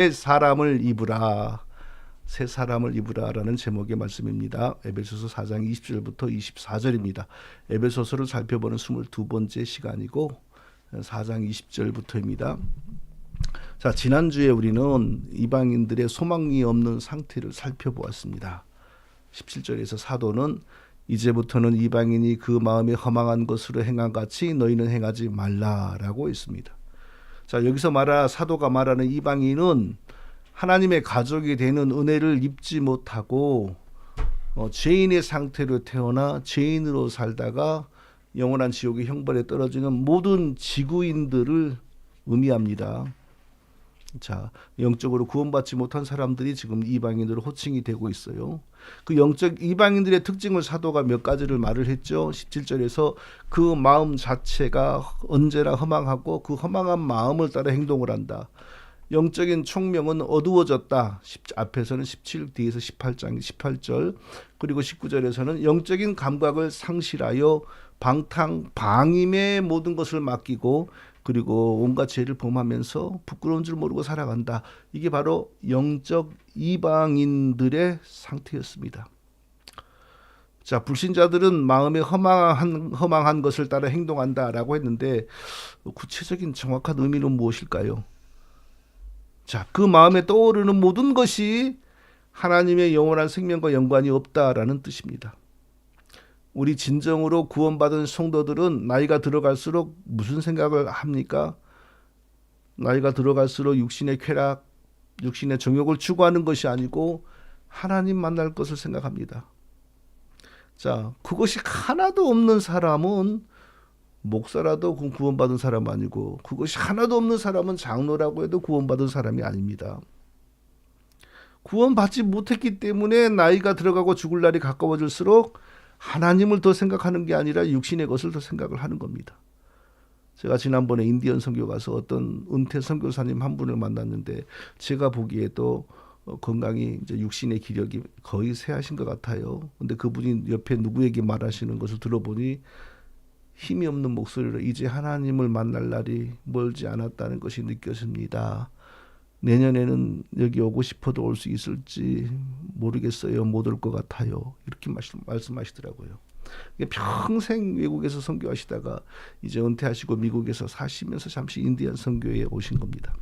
새 사람을 입으라. 새 사람을 입으라라는 제목의 말씀입니다. 에베소서 4장 20절부터 24절입니다. 에베소서를 살펴보는 22번째 시간이고 4장 20절부터입니다. 자, 지난주에 우리는 이방인들의 소망이 없는 상태를 살펴보았습니다. 17절에서 사도는 이제부터는 이방인이 그 마음에 허망한 것으로 행한 같이 너희는 행하지 말라라고 했습니다. 자, 여기서 사도가 말하는 이방인은 하나님의 가족이 되는 은혜를 입지 못하고 죄인의 상태로 태어나 죄인으로 살다가 영원한 지옥의 형벌에 떨어지는 모든 지구인들을 의미합니다. 자, 영적으로 구원받지 못한 사람들이 지금 이방인으로 호칭이 되고 있어요. 그 영적 이방인들의 특징을 사도가 몇 가지를 말을 했죠. 17절에서 그 마음 자체가 언제나 허망하고 그 허망한 마음을 따라 행동을 한다. 영적인 총명은 어두워졌다. 앞에서는 17, 뒤에서 18장 18절, 그리고 19절에서는 영적인 감각을 상실하여 방임의 모든 것을 맡기고 그리고 온갖 죄를 범하면서 부끄러운 줄 모르고 살아간다. 이게 바로 영적 이방인들의 상태였습니다. 자, 불신자들은 마음에 허망한 것을 따라 행동한다라고 했는데 구체적인 정확한 의미는 무엇일까요? 자, 그 마음에 떠오르는 모든 것이 하나님의 영원한 생명과 연관이 없다라는 뜻입니다. 우리 진정으로 구원받은 성도들은 나이가 들어갈수록 무슨 생각을 합니까? 나이가 들어갈수록 육신의 쾌락, 육신의 정욕을 추구하는 것이 아니고 하나님 만날 것을 생각합니다. 자, 그것이 하나도 없는 사람은 목사라도 구원받은 사람 아니고 그것이 하나도 없는 사람은 장로라고 해도 구원받은 사람이 아닙니다. 구원받지 못했기 때문에 나이가 들어가고 죽을 날이 가까워질수록 하나님을 더 생각하는 게 아니라 육신의 것을 더 생각을 하는 겁니다. 제가 지난번에 인디언 선교 가서 어떤 은퇴 선교사님 한 분을 만났는데 제가 보기에도 건강이 이제 육신의 기력이 거의 쇠하신 것 같아요. 근데 그분이 옆에 누구에게 말하시는 것을 들어보니 힘이 없는 목소리로 이제 하나님을 만날 날이 멀지 않았다는 것이 느껴집니다. 내년에는 여기 오고 싶어도 올 수 있을지 모르겠어요. 못 올 것 같아요. 이렇게 말씀하시더라고요. 평생 외국에서 선교하시다가 이제 은퇴하시고 미국에서 사시면서 잠시 인디안 선교에 오신 겁니다.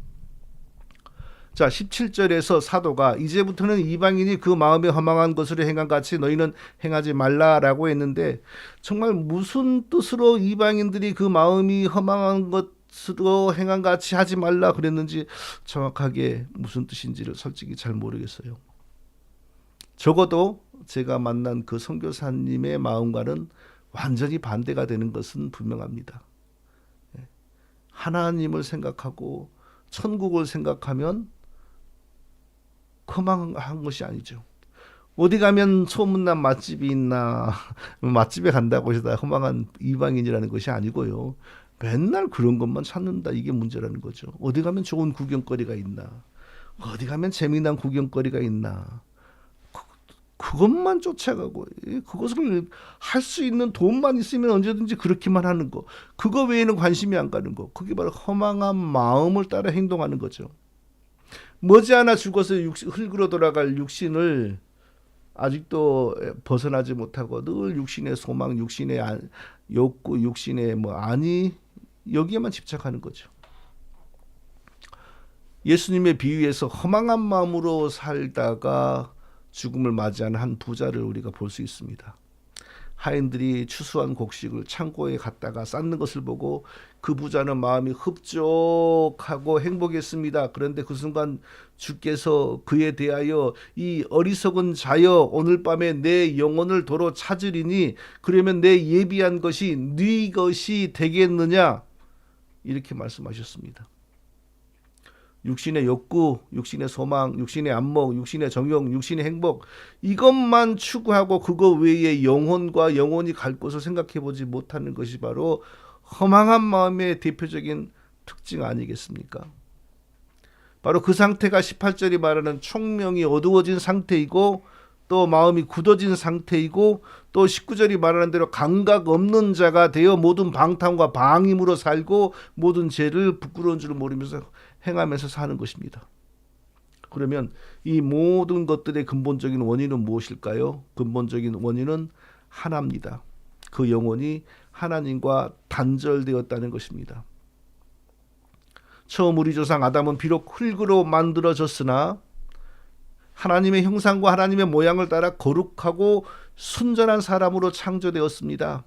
자, 17절에서 사도가 이제부터는 이방인이 그 마음에 허망한 것으로 행한 같이 너희는 행하지 말라라고 했는데 정말 무슨 뜻으로 이방인들이 그 마음이 허망한 것으로 행한 같이 하지 말라 그랬는지 정확하게 무슨 뜻인지를 솔직히 잘 모르겠어요. 적어도 제가 만난 그 선교사님의 마음과는 완전히 반대가 되는 것은 분명합니다. 하나님을 생각하고 천국을 생각하면 허망한 것이 아니죠. 어디 가면 소문난 맛집이 있나 맛집에 간다고 해서 다 허망한 이방인이라는 것이 아니고요. 맨날 그런 것만 찾는다. 이게 문제라는 거죠. 어디 가면 좋은 구경거리가 있나, 어디 가면 재미난 구경거리가 있나, 그것만 쫓아가고 그것을 할 수 있는 돈만 있으면 언제든지 그렇게만 하는 거, 그거 외에는 관심이 안 가는 거, 그게 바로 허망한 마음을 따라 행동하는 거죠. 머지않아 죽어서 흙으로 돌아갈 육신을 아직도 벗어나지 못하고 늘 육신의 소망, 육신의 욕구, 육신의 안위 여기에만 집착하는 거죠. 예수님의 비유에서 허망한 마음으로 살다가 죽음을 맞이하는 한 부자를 우리가 볼 수 있습니다. 하인들이 추수한 곡식을 창고에 갖다가 쌓는 것을 보고 그 부자는 마음이 흡족하고 행복했습니다. 그런데 그 순간 주께서 그에 대하여 이 어리석은 자여 오늘 밤에 내 영혼을 도로 찾으리니 그러면 내 예비한 것이 네 것이 되겠느냐 이렇게 말씀하셨습니다. 육신의 욕구, 육신의 소망, 육신의 안목, 육신의 정욕, 육신의 행복 이것만 추구하고 그거 외에 영혼과 영혼이 갈 곳을 생각해보지 못하는 것이 바로 허망한 마음의 대표적인 특징 아니겠습니까? 바로 그 상태가 18절이 말하는 총명이 어두워진 상태이고 또 마음이 굳어진 상태이고 또 19절이 말하는 대로 감각 없는 자가 되어 모든 방탕과 방임으로 살고 모든 죄를 부끄러운 줄 모르면서 행하면서 사는 것입니다. 그러면 이 모든 것들의 근본적인 원인은 무엇일까요? 근본적인 원인은 하나입니다. 그 영혼이 하나님과 단절되었다는 것입니다. 처음 우리 조상 아담은 비록 흙으로 만들어졌으나 하나님의 형상과 하나님의 모양을 따라 거룩하고 순전한 사람으로 창조되었습니다.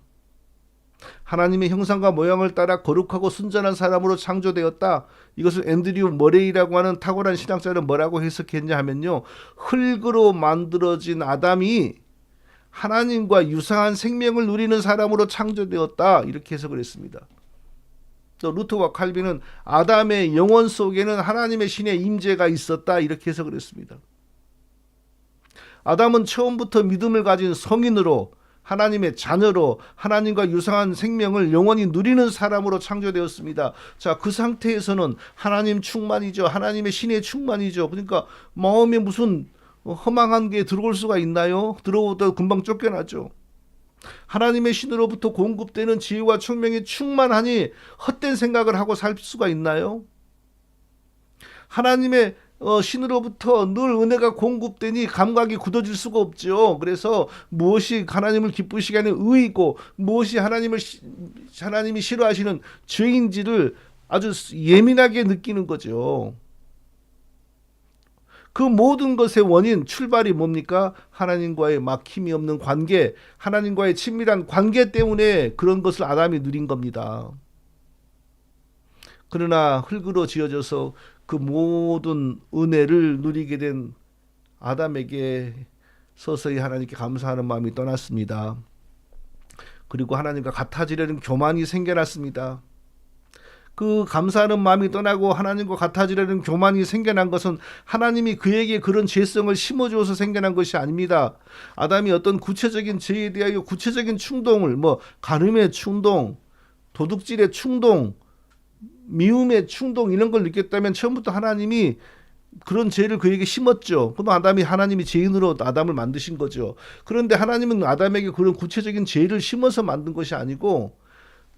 하나님의 형상과 모양을 따라 거룩하고 순전한 사람으로 창조되었다. 이것을 앤드류 머레이라고 하는 탁월한 신학자는 뭐라고 해석했냐 하면요, 흙으로 만들어진 아담이 하나님과 유사한 생명을 누리는 사람으로 창조되었다, 이렇게 해석을 했습니다. 또 루터와 칼빈은 아담의 영혼 속에는 하나님의 신의 임재가 있었다, 이렇게 해석을 했습니다. 아담은 처음부터 믿음을 가진 성인으로, 하나님의 자녀로, 하나님과 유사한 생명을 영원히 누리는 사람으로 창조되었습니다. 자, 그 상태에서는 하나님 충만이죠. 하나님의 신의 충만이죠. 그러니까 마음에 무슨 허망한 게 들어올 수가 있나요? 들어오다 금방 쫓겨나죠. 하나님의 신으로부터 공급되는 지혜와 총명이 충만하니 헛된 생각을 하고 살 수가 있나요? 하나님의 신으로부터 늘 은혜가 공급되니 감각이 굳어질 수가 없죠. 그래서 무엇이 하나님을 기쁘시게 하는 의이고 무엇이 하나님이 싫어하시는 죄인지를 아주 예민하게 느끼는 거죠. 그 모든 것의 원인, 출발이 뭡니까? 하나님과의 막힘이 없는 관계, 하나님과의 친밀한 관계 때문에 그런 것을 아담이 누린 겁니다. 그러나 흙으로 지어져서 그 모든 은혜를 누리게 된 아담에게 서서히 하나님께 감사하는 마음이 떠났습니다. 그리고 하나님과 같아지려는 교만이 생겨났습니다. 그 감사하는 마음이 떠나고 하나님과 같아지려는 교만이 생겨난 것은 하나님이 그에게 그런 죄성을 심어주어서 생겨난 것이 아닙니다. 아담이 어떤 구체적인 죄에 대하여 구체적인 충동을, 간음의 충동, 도둑질의 충동, 미움의 충동, 이런 걸 느꼈다면 처음부터 하나님이 그런 죄를 그에게 심었죠. 그럼 아담이 하나님이 죄인으로 아담을 만드신 거죠. 그런데 하나님은 아담에게 그런 구체적인 죄를 심어서 만든 것이 아니고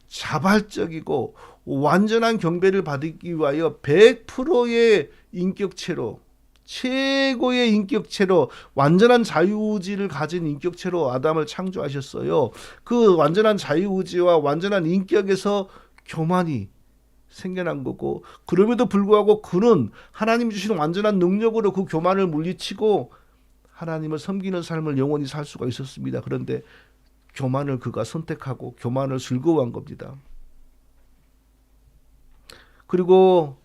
자발적이고 완전한 경배를 받기 위하여 100%의 인격체로, 최고의 인격체로, 완전한 자유의지를 가진 인격체로 아담을 창조하셨어요. 그 완전한 자유의지와 완전한 인격에서 교만이 생겨난 거고, 그럼에도 불구하고 그는 하나님 주시는 완전한 능력으로 그 교만을 물리치고 하나님을 섬기는 삶을 영원히 살 수가 있었습니다. 그런데 교만을 그가 선택하고 교만을 즐거워한 겁니다. 그리고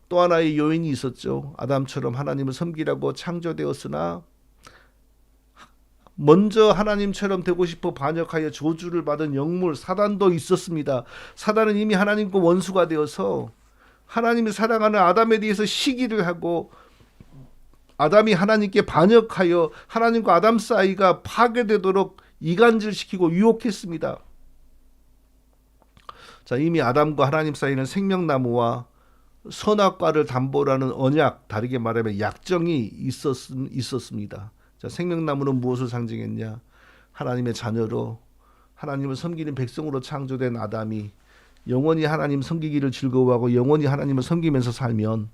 또 하나의 요인이 있었죠. 아담처럼 하나님을 섬기라고 창조되었으나 먼저 하나님처럼 되고 싶어 반역하여 저주를 받은 영물 사단도 있었습니다. 사단은 이미 하나님과 원수가 되어서 하나님이 사랑하는 아담에 대해서 시기를 하고 아담이 하나님께 반역하여 하나님과 아담 사이가 파괴되도록 이간질시키고 유혹했습니다. 자, 이미 아담과 하나님 사이는 생명나무와 선악과를 담보라는 언약, 다르게 말하면 약정이 있었습니다. 자, 생명나무는 무엇을 상징했냐? 하나님의 자녀로 하나님을 섬기는 백성으로 창조된 아담이 영원히 하나님 섬기기를 즐거워하고 영원히 하나님을 섬기면서 살면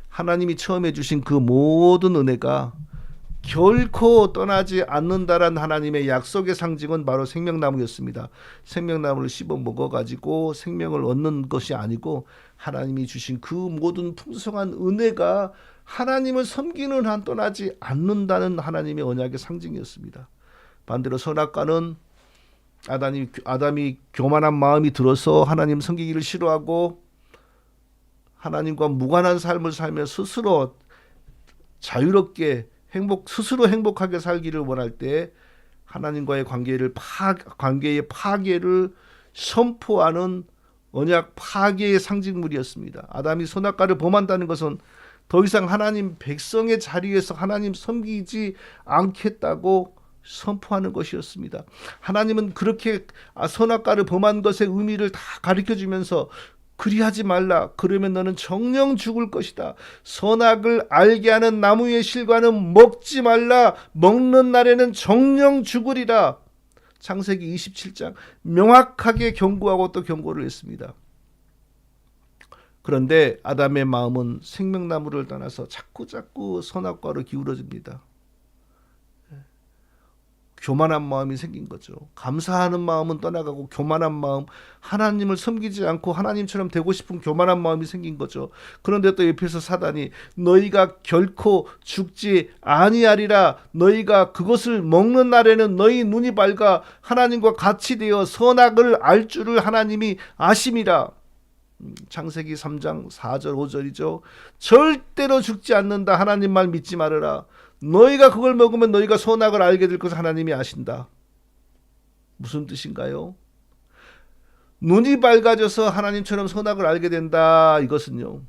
하나님이 처음에 주신 그 모든 은혜가 결코 떠나지 않는다란 하나님의 약속의 상징은 바로 생명나무였습니다. 생명나무를 씹어 먹어가지고 생명을 얻는 것이 아니고 하나님이 주신 그 모든 풍성한 은혜가 하나님을 섬기는 한 떠나지 않는다는 하나님의 언약의 상징이었습니다. 반대로 선악과는 아담이 교만한 마음이 들어서 하나님 섬기기를 싫어하고 하나님과 무관한 삶을 살며 스스로 자유롭게 스스로 행복하게 살기를 원할 때 하나님과의 관계의 파괴를 선포하는 언약 파괴의 상징물이었습니다. 아담이 선악과를 범한다는 것은 더 이상 하나님 백성의 자리에서 하나님 섬기지 않겠다고 선포하는 것이었습니다. 하나님은 그렇게 선악과를 범한 것의 의미를 다 가르쳐주면서 그리하지 말라. 그러면 너는 정녕 죽을 것이다. 선악을 알게 하는 나무의 실과는 먹지 말라. 먹는 날에는 정녕 죽으리라. 창세기 27장 명확하게 경고하고 또 경고를 했습니다. 그런데 아담의 마음은 생명나무를 떠나서 자꾸 선악과로 기울어집니다. 교만한 마음이 생긴 거죠. 감사하는 마음은 떠나가고 교만한 마음, 하나님을 섬기지 않고 하나님처럼 되고 싶은 교만한 마음이 생긴 거죠. 그런데 또 옆에서 사단이 너희가 결코 죽지 아니하리라, 너희가 그것을 먹는 날에는 너희 눈이 밝아 하나님과 같이 되어 선악을 알 줄을 하나님이 아심이라. 창세기 3장 4절 5절이죠. 절대로 죽지 않는다. 하나님 말 믿지 말아라. 너희가 그걸 먹으면 너희가 선악을 알게 될 것을 하나님이 아신다. 무슨 뜻인가요? 눈이 밝아져서 하나님처럼 선악을 알게 된다. 이것은요,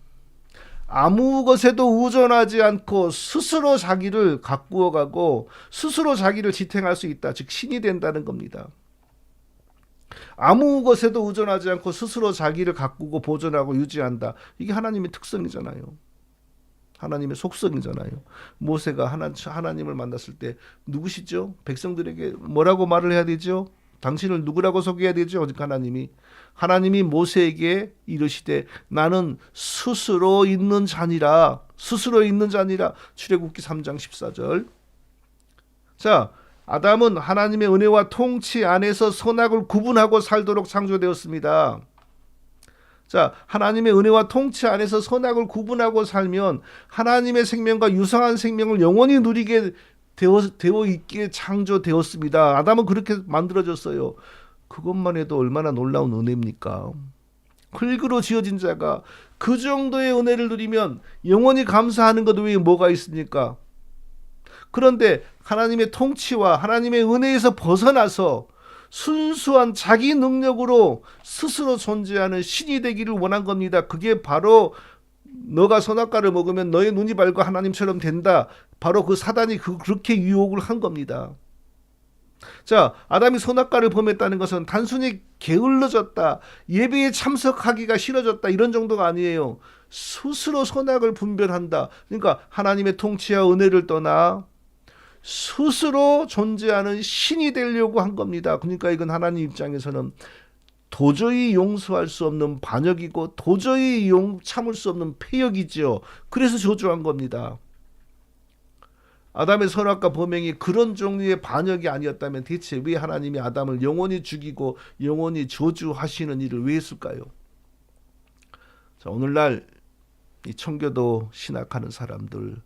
아무 것에도 의존하지 않고 스스로 자기를 가꾸어가고 스스로 자기를 지탱할 수 있다. 즉 신이 된다는 겁니다. 아무 것에도 의존하지 않고 스스로 자기를 가꾸고 보존하고 유지한다. 이게 하나님의 특성이잖아요. 하나님의 속성이잖아요. 모세가 하나님을 만났을 때 누구시죠? 백성들에게 뭐라고 말을 해야 되죠? 당신을 누구라고 소개해야 되죠? 하나님이 모세에게 이르시되 나는 스스로 있는 자니라. 출애굽기 3장 14절. 자, 아담은 하나님의 은혜와 통치 안에서 선악을 구분하고 살도록 창조되었습니다. 자, 하나님의 은혜와 통치 안에서 선악을 구분하고 살면 하나님의 생명과 유사한 생명을 영원히 누리게 되어 있게 창조되었습니다. 아담은 그렇게 만들어졌어요. 그것만 해도 얼마나 놀라운 은혜입니까? 흙으로 지어진 자가 그 정도의 은혜를 누리면 영원히 감사하는 것 외에 뭐가 있습니까? 그런데 하나님의 통치와 하나님의 은혜에서 벗어나서 순수한 자기 능력으로 스스로 존재하는 신이 되기를 원한 겁니다. 그게 바로 너가 선악과를 먹으면 너의 눈이 밝고 하나님처럼 된다. 바로 그 사단이 그렇게 유혹을 한 겁니다. 자, 아담이 선악과를 범했다는 것은 단순히 게을러졌다, 예배에 참석하기가 싫어졌다 이런 정도가 아니에요. 스스로 선악을 분별한다. 그러니까 하나님의 통치와 은혜를 떠나 스스로 존재하는 신이 되려고 한 겁니다. 그러니까 이건 하나님 입장에서는 도저히 용서할 수 없는 반역이고 도저히 참을 수 없는 패역이죠. 그래서 저주한 겁니다. 아담의 선악과 범행이 그런 종류의 반역이 아니었다면 대체 왜 하나님이 아담을 영원히 죽이고 영원히 저주하시는 일을 왜 했을까요? 자, 오늘날 이 청교도 신학하는 사람들,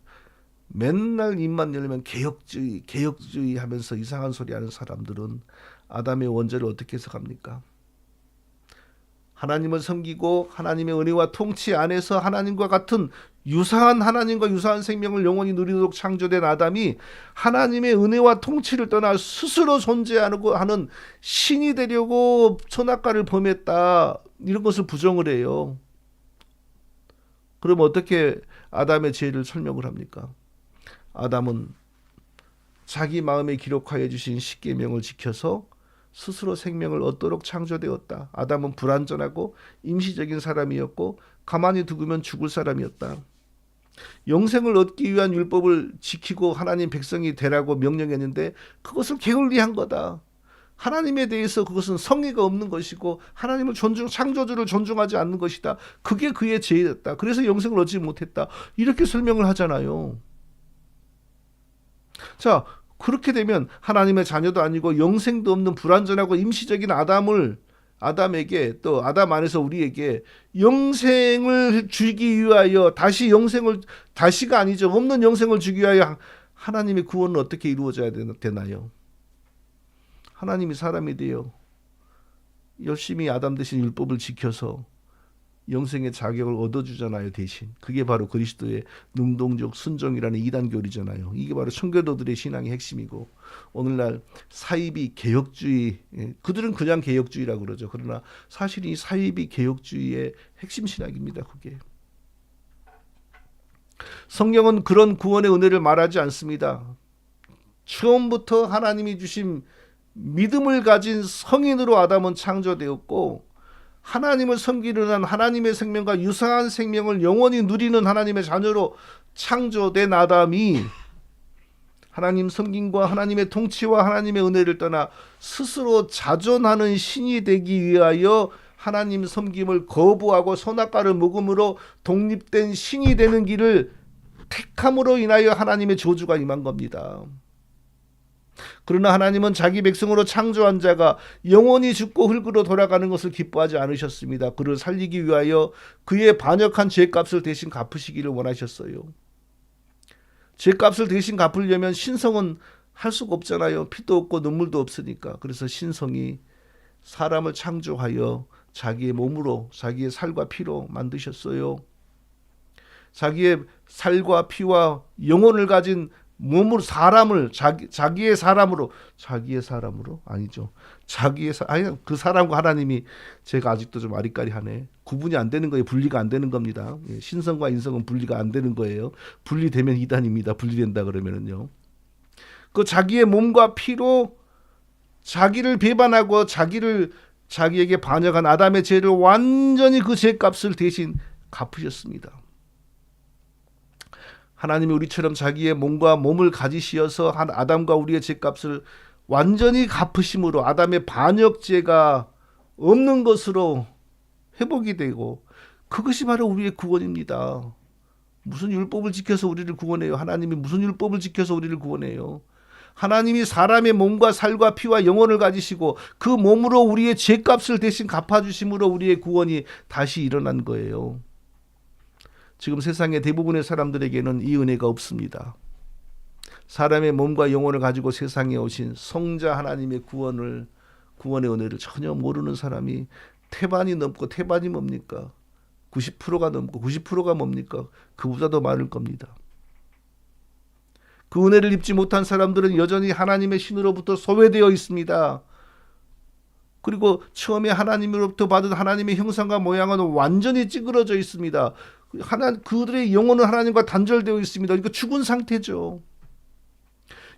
맨날 입만 열면 개혁주의 하면서 이상한 소리 하는 사람들은 아담의 원죄를 어떻게 해석합니까? 하나님을 섬기고 하나님의 은혜와 통치 안에서 하나님과 같은 하나님과 유사한 생명을 영원히 누리도록 창조된 아담이 하나님의 은혜와 통치를 떠나 스스로 존재하고 하는 신이 되려고 선악과를 범했다. 이런 것을 부정을 해요. 그럼 어떻게 아담의 죄를 설명을 합니까? 아담은 자기 마음에 기록하여 주신 십계명을 지켜서 스스로 생명을 얻도록 창조되었다. 아담은 불완전하고 임시적인 사람이었고 가만히 두면 죽을 사람이었다. 영생을 얻기 위한 율법을 지키고 하나님 백성이 되라고 명령했는데 그것을 게을리한 거다. 하나님에 대해서 그것은 성의가 없는 것이고 하나님을 창조주를 존중하지 않는 것이다. 그게 그의 죄였다. 그래서 영생을 얻지 못했다. 이렇게 설명을 하잖아요. 자, 그렇게 되면 하나님의 자녀도 아니고 영생도 없는 불완전하고 임시적인 아담에게 또 아담 안에서 우리에게 영생을 주기 위하여 다시가 아니죠. 없는 영생을 주기 위하여 하나님의 구원은 어떻게 이루어져야 되나요? 하나님이 사람이 되어 열심히 아담 대신 율법을 지켜서 영생의 자격을 얻어주잖아요. 대신 그게 바로 그리스도의 능동적 순종이라는 이단교리잖아요. 이게 바로 청교도들의 신앙의 핵심이고, 오늘날 사이비 개혁주의, 그들은 그냥 개혁주의라고 그러죠. 그러나 사실 이 사이비 개혁주의의 핵심 신학입니다. 그게 성경은 그런 구원의 은혜를 말하지 않습니다. 처음부터 하나님이 주신 믿음을 가진 성인으로 아담은 창조되었고, 하나님을 섬기는 한 하나님의 생명과 유사한 생명을 영원히 누리는 하나님의 자녀로 창조된 아담이 하나님 섬김과 하나님의 통치와 하나님의 은혜를 떠나 스스로 자존하는 신이 되기 위하여 하나님 섬김을 거부하고 선악과를 먹음으로 독립된 신이 되는 길을 택함으로 인하여 하나님의 저주가 임한 겁니다. 그러나 하나님은 자기 백성으로 창조한 자가 영원히 죽고 흙으로 돌아가는 것을 기뻐하지 않으셨습니다. 그를 살리기 위하여 그의 반역한 죄값을 대신 갚으시기를 원하셨어요. 죄값을 대신 갚으려면 신성은 할 수가 없잖아요. 피도 없고 눈물도 없으니까. 그래서 신성이 사람을 창조하여 자기의 몸으로, 자기의 살과 피로 만드셨어요. 자기의 살과 피와 영혼을 가진 몸으로 사람을 자기의 사람으로 아니죠. 아니 그 사람과 하나님이 제가 아직도 좀 아리까리하네. 구분이 안 되는 거예요. 분리가 안 되는 겁니다. 신성과 인성은 분리가 안 되는 거예요. 분리되면 이단입니다. 분리된다 그러면은요. 그 자기의 몸과 피로 자기를 배반하고 자기에게 반역한 아담의 죄를 완전히 그 죄값을 대신 갚으셨습니다. 하나님이 우리처럼 자기의 몸과 몸을 가지시어서 한 아담과 우리의 죄값을 완전히 갚으심으로 아담의 반역죄가 없는 것으로 회복이 되고 그것이 바로 우리의 구원입니다. 무슨 율법을 지켜서 우리를 구원해요? 하나님이 무슨 율법을 지켜서 우리를 구원해요? 하나님이 사람의 몸과 살과 피와 영혼을 가지시고 그 몸으로 우리의 죄값을 대신 갚아주심으로 우리의 구원이 다시 일어난 거예요. 지금 세상의 대부분의 사람들에게는 이 은혜가 없습니다. 사람의 몸과 영혼을 가지고 세상에 오신 성자 하나님의 구원의 은혜를 전혀 모르는 사람이 태반이 넘고, 태반이 뭡니까? 90%가 넘고 90%가 뭡니까? 그보다 더 많을 겁니다. 그 은혜를 입지 못한 사람들은 여전히 하나님의 신으로부터 소외되어 있습니다. 그리고 처음에 하나님으로부터 받은 하나님의 형상과 모양은 완전히 찌그러져 있습니다. 그들의 영혼은 하나님과 단절되어 있습니다. 그러니까 죽은 상태죠.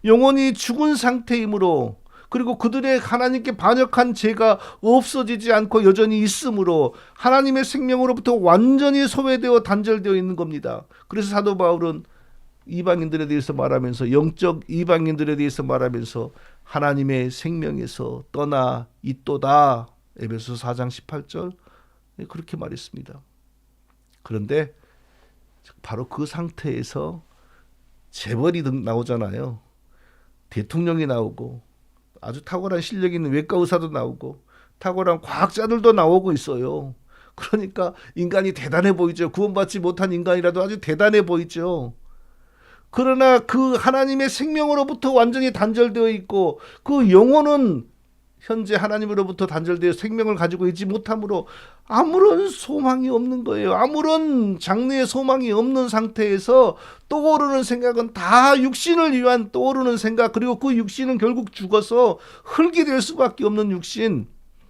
영혼이 죽은 상태이므로, 그리고 그들의 하나님께 반역한 죄가 없어지지 않고 여전히 있으므로 하나님의 생명으로부터 완전히 소외되어 단절되어 있는 겁니다. 그래서 사도 바울은 이방인들에 대해서 말하면서, 영적 이방인들에 대해서 말하면서 하나님의 생명에서 떠나 있도다. 에베소서 4장 18절 그렇게 말했습니다. 그런데 바로 그 상태에서 재벌이 나오잖아요. 대통령이 나오고 아주 탁월한 실력 있는 외과 의사도 나오고 탁월한 과학자들도 나오고 있어요. 그러니까 인간이 대단해 보이죠. 구원받지 못한 인간이라도 아주 대단해 보이죠. 그러나 그 하나님의 생명으로부터 완전히 단절되어 있고 그 영혼은 현재 하나님으로부터 단절되어 생명을 가지고 있지 못하므로 아무런 소망이 없는 거예요. 아무런 장래의 소망이 없는 상태에서 떠오르는 생각은 다 육신을 위한 떠오르는 생각, 그리고 그 육신은 결국 죽어서 흙이 될 수밖에 없는 육신,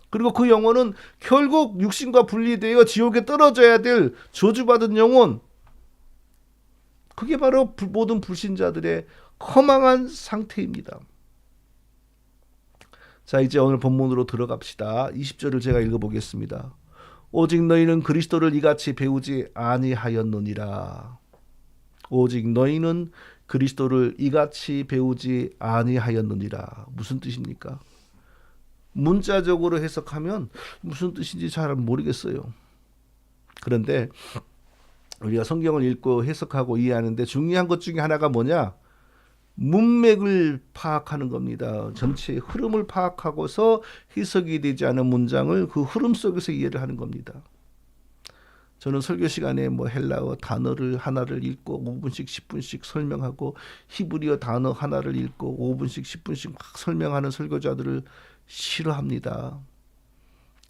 그리고 그 영혼은 결국 육신과 분리되어 지옥에 떨어져야 될 저주받은 영혼, 그게 바로 모든 불신자들의 허망한 상태입니다. 자, 이제 오늘 본문으로 들어갑시다. 20절을 제가 읽어보겠습니다. 오직 너희는 그리스도를 이같이 배우지 아니하였느니라. 오직 너희는 그리스도를 이같이 배우지 아니하였느니라. 무슨 뜻입니까? 문자적으로 해석하면 무슨 뜻인지 잘 모르겠어요. 그런데 우리가 성경을 읽고 해석하고 이해하는데 중요한 것 중에 하나가 뭐냐? 문맥을 파악하는 겁니다. 전체의 흐름을 파악하고서 해석이 되지 않은 문장을 그 흐름 속에서 이해를 하는 겁니다. 저는 설교 시간에 헬라어 단어를 하나를 읽고 5분씩 10분씩 설명하고 히브리어 단어 하나를 읽고 5분씩 10분씩 막 설명하는 설교자들을 싫어합니다.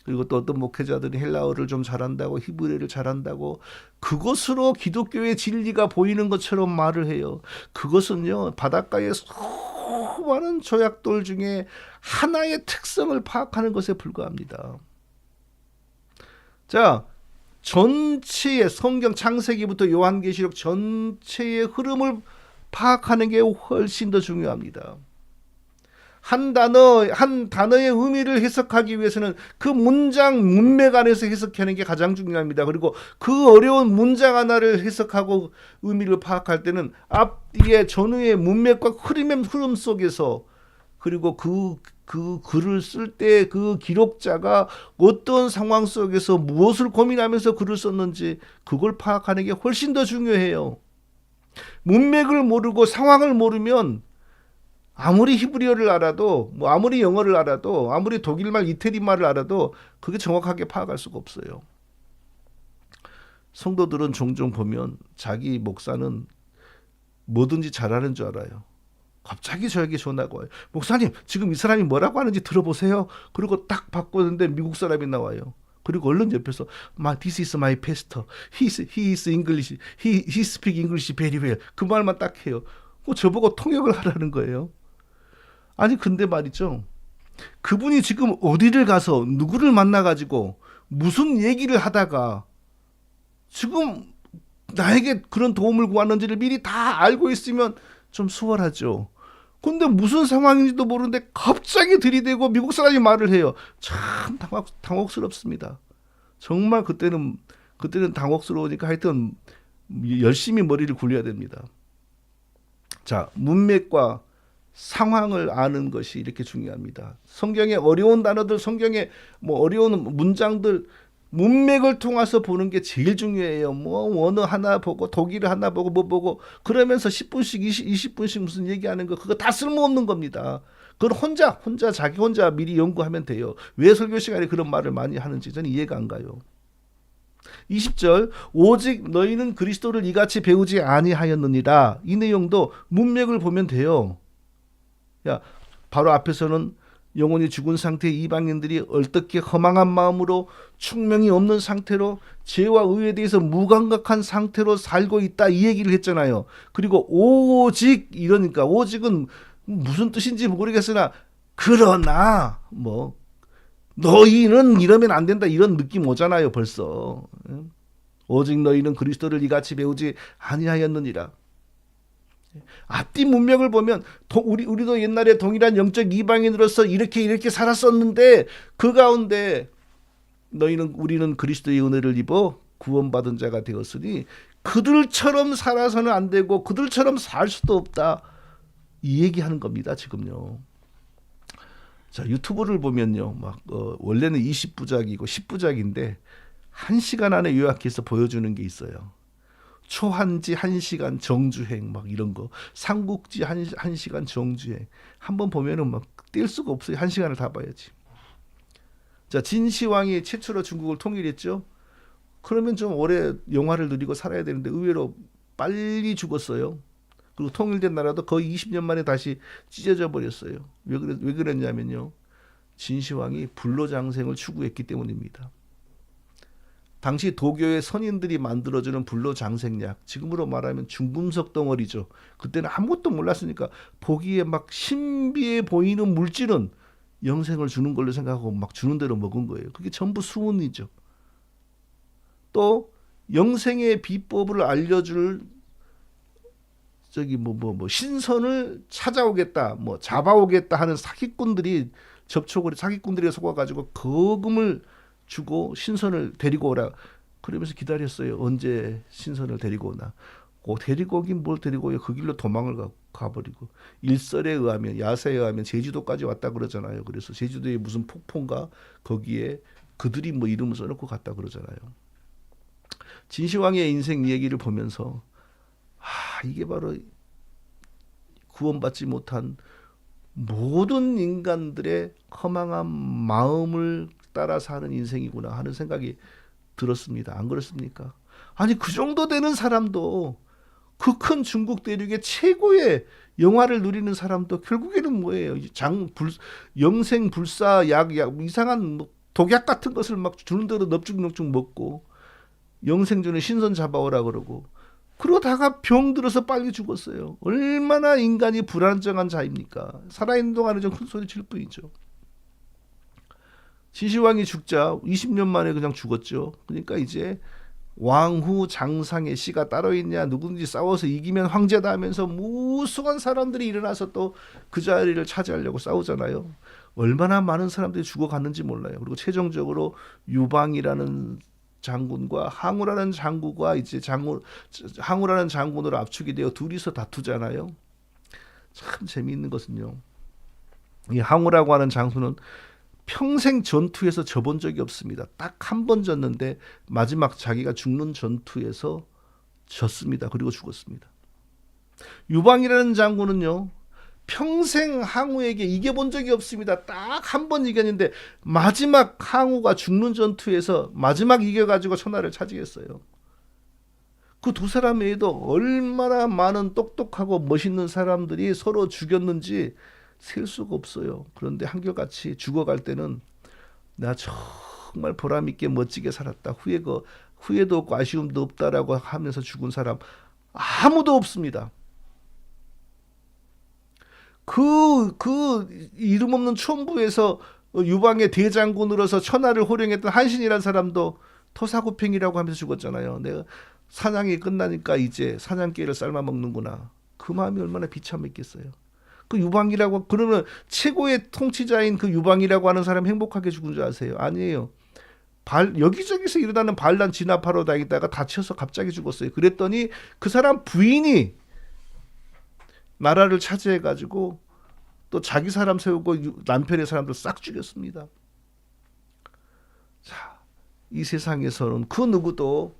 그리고 또 어떤 목회자들이 헬라어를 좀 잘한다고, 히브리어를 잘한다고 그것으로 기독교의 진리가 보이는 것처럼 말을 해요. 그것은요, 바닷가의 수많은 조약돌 중에 하나의 특성을 파악하는 것에 불과합니다. 자, 전체의 성경 창세기부터 요한계시록 전체의 흐름을 파악하는 게 훨씬 더 중요합니다. 한 단어의 의미를 해석하기 위해서는 그 문장 문맥 안에서 해석하는 게 가장 중요합니다. 그리고 그 어려운 문장 하나를 해석하고 의미를 파악할 때는 앞뒤에 전후의 문맥과 흐름 속에서, 그리고 그 그 글을 쓸 때 그 기록자가 어떤 상황 속에서 무엇을 고민하면서 글을 썼는지 그걸 파악하는 게 훨씬 더 중요해요. 문맥을 모르고 상황을 모르면 아무리 히브리어를 알아도 뭐 아무리 영어를 알아도 아무리 독일말 이태리말을 알아도 그게 정확하게 파악할 수가 없어요. 성도들은 종종 보면 자기 목사는 뭐든지 잘하는 줄 알아요. 갑자기 저에게 전화가 와요. 목사님, 지금 이 사람이 뭐라고 하는지 들어보세요. 그리고 딱 바꿨는데 미국 사람이 나와요. 그리고 얼른 옆에서 This is my pastor. He is English. He speak English very well. 그 말만 딱 해요. 저보고 통역을 하라는 거예요. 아니 근데 말이죠. 그분이 지금 어디를 가서 누구를 만나가지고 무슨 얘기를 하다가 지금 나에게 그런 도움을 구하는지를 미리 다 알고 있으면 좀 수월하죠. 근데 무슨 상황인지도 모르는데 갑자기 들이대고 미국 사람이 말을 해요. 참 당혹스럽습니다. 정말 그때는 당혹스러우니까 하여튼 열심히 머리를 굴려야 됩니다. 자, 문맥과 상황을 아는 것이 이렇게 중요합니다. 성경의 어려운 단어들, 성경의 뭐 어려운 문장들 문맥을 통해서 보는 게 제일 중요해요. 뭐 원어 하나 보고 독일어 하나 보고 뭐 보고 그러면서 10분씩 20분씩 무슨 얘기하는 거 그거 다 쓸모없는 겁니다. 그건 자기 혼자 미리 연구하면 돼요. 왜 설교 시간에 그런 말을 많이 하는지 저는 이해가 안 가요. 20절 오직 너희는 그리스도를 이같이 배우지 아니하였느니라. 이 내용도 문맥을 보면 돼요. 야, 바로 앞에서는 영혼이 죽은 상태의 이방인들이 어떻게 허망한 마음으로 충명이 없는 상태로 죄와 의에 대해서 무감각한 상태로 살고 있다 이 얘기를 했잖아요. 그리고 오직 이러니까 오직은 무슨 뜻인지 모르겠으나 그러나 뭐 너희는 이러면 안 된다 이런 느낌 오잖아요 벌써. 오직 너희는 그리스도를 이같이 배우지 아니하였느니라. 앞뒤 문맥을 보면 우리도 옛날에 동일한 영적 이방인으로서 이렇게 살았었는데 그 가운데 우리는 그리스도의 은혜를 입어 구원받은 자가 되었으니 그들처럼 살아서는 안 되고 그들처럼 살 수도 없다 이 얘기하는 겁니다 지금요. 자, 유튜브를 보면요 원래는 20부작이고 10부작인데 1시간 안에 요약해서 보여주는 게 있어요. 초한지 1시간 정주행 막 이런 거 삼국지 1시간 정주행 한번 보면은 막 뗄 수가 없어요. 1시간을 다 봐야지. 자, 진시황이 최초로 중국을 통일했죠. 그러면 좀 오래 영화를 누리고 살아야 되는데 의외로 빨리 죽었어요. 그리고 통일된 나라도 거의 20년 만에 다시 찢어져 버렸어요. 왜 그랬냐면요 진시황이 불로장생을 추구했기 때문입니다. 당시 도교의 선인들이 만들어주는 불로장생약, 지금으로 말하면 중금속 덩어리죠. 그때는 아무것도 몰랐으니까 보기에 막 신비해 보이는 물질은 영생을 주는 걸로 생각하고 막 주는 대로 먹은 거예요. 그게 전부 수은이죠. 또 영생의 비법을 알려줄 신선을 찾아오겠다, 잡아오겠다 하는 사기꾼들이 사기꾼들이 속아가지고 거금을 주고 신선을 데리고 오라. 그러면서 기다렸어요. 언제 신선을 데리고 오나. 데리고 오긴 뭘 데리고 오요. 그 길로 도망을 가버리고 일설에 의하면 야세에 의하면 제주도까지 왔다 그러잖아요. 그래서 제주도에 무슨 폭포인가 거기에 그들이 이름을 써놓고 갔다 그러잖아요. 진시황의 인생 얘기를 보면서 이게 바로 구원받지 못한 모든 인간들의 허망한 마음을 따라 사는 인생이구나 하는 생각이 들었습니다. 안 그렇습니까? 아니 그 정도 되는 사람도 그 큰 중국 대륙의 최고의 영화를 누리는 사람도 결국에는 뭐예요? 영생 불사 약 이상한 독약 같은 것을 막 주는 대로 넙죽넙죽 먹고 영생주는 신선 잡아오라 그러고 그러다가 병 들어서 빨리 죽었어요. 얼마나 인간이 불안정한 자입니까? 살아있는 동안에 좀 큰 소리 칠 뿐이죠. 진시황이 죽자 20년 만에 그냥 죽었죠. 그러니까 이제 왕후 장상의 씨가 따로 있냐 누구든지 싸워서 이기면 황제다 하면서 무수한 사람들이 일어나서 또 그 자리를 차지하려고 싸우잖아요. 얼마나 많은 사람들이 죽어갔는지 몰라요. 그리고 최종적으로 유방이라는 장군과 항우라는 장군과 이제 항우라는 장군으로 압축이 되어 둘이서 다투잖아요. 참 재미있는 것은요. 이 항우라고 하는 장수는 평생 전투에서 져본 적이 없습니다. 딱 한 번 졌는데 마지막 자기가 죽는 전투에서 졌습니다. 그리고 죽었습니다. 유방이라는 장군은요, 평생 항우에게 이겨본 적이 없습니다. 딱 한 번 이겼는데 마지막 항우가 죽는 전투에서 마지막 이겨가지고 천하를 차지했어요. 그 두 사람 외에도 얼마나 많은 똑똑하고 멋있는 사람들이 서로 죽였는지 셀 수가 없어요. 그런데 한결같이 죽어갈 때는 내가 정말 보람있게 멋지게 살았다. 후회도 없고 아쉬움도 없다라고 하면서 죽은 사람 아무도 없습니다. 그 이름 없는 촌부에서 유방의 대장군으로서 천하를 호령했던 한신이라는 사람도 토사구팽이라고 하면서 죽었잖아요. 내가 사냥이 끝나니까 이제 사냥개를 삶아 먹는구나. 그 마음이 얼마나 비참했겠어요. 그 유방이라고 그러면 최고의 통치자인 그 유방이라고 하는 사람 행복하게 죽은 줄 아세요? 아니에요. 여기저기서 일어나는 반란 진압하러 다니다가 다쳐서 갑자기 죽었어요. 그랬더니 그 사람 부인이 나라를 차지해가지고 또 자기 사람 세우고 남편의 사람들 싹 죽였습니다. 자, 이 세상에서는 그 누구도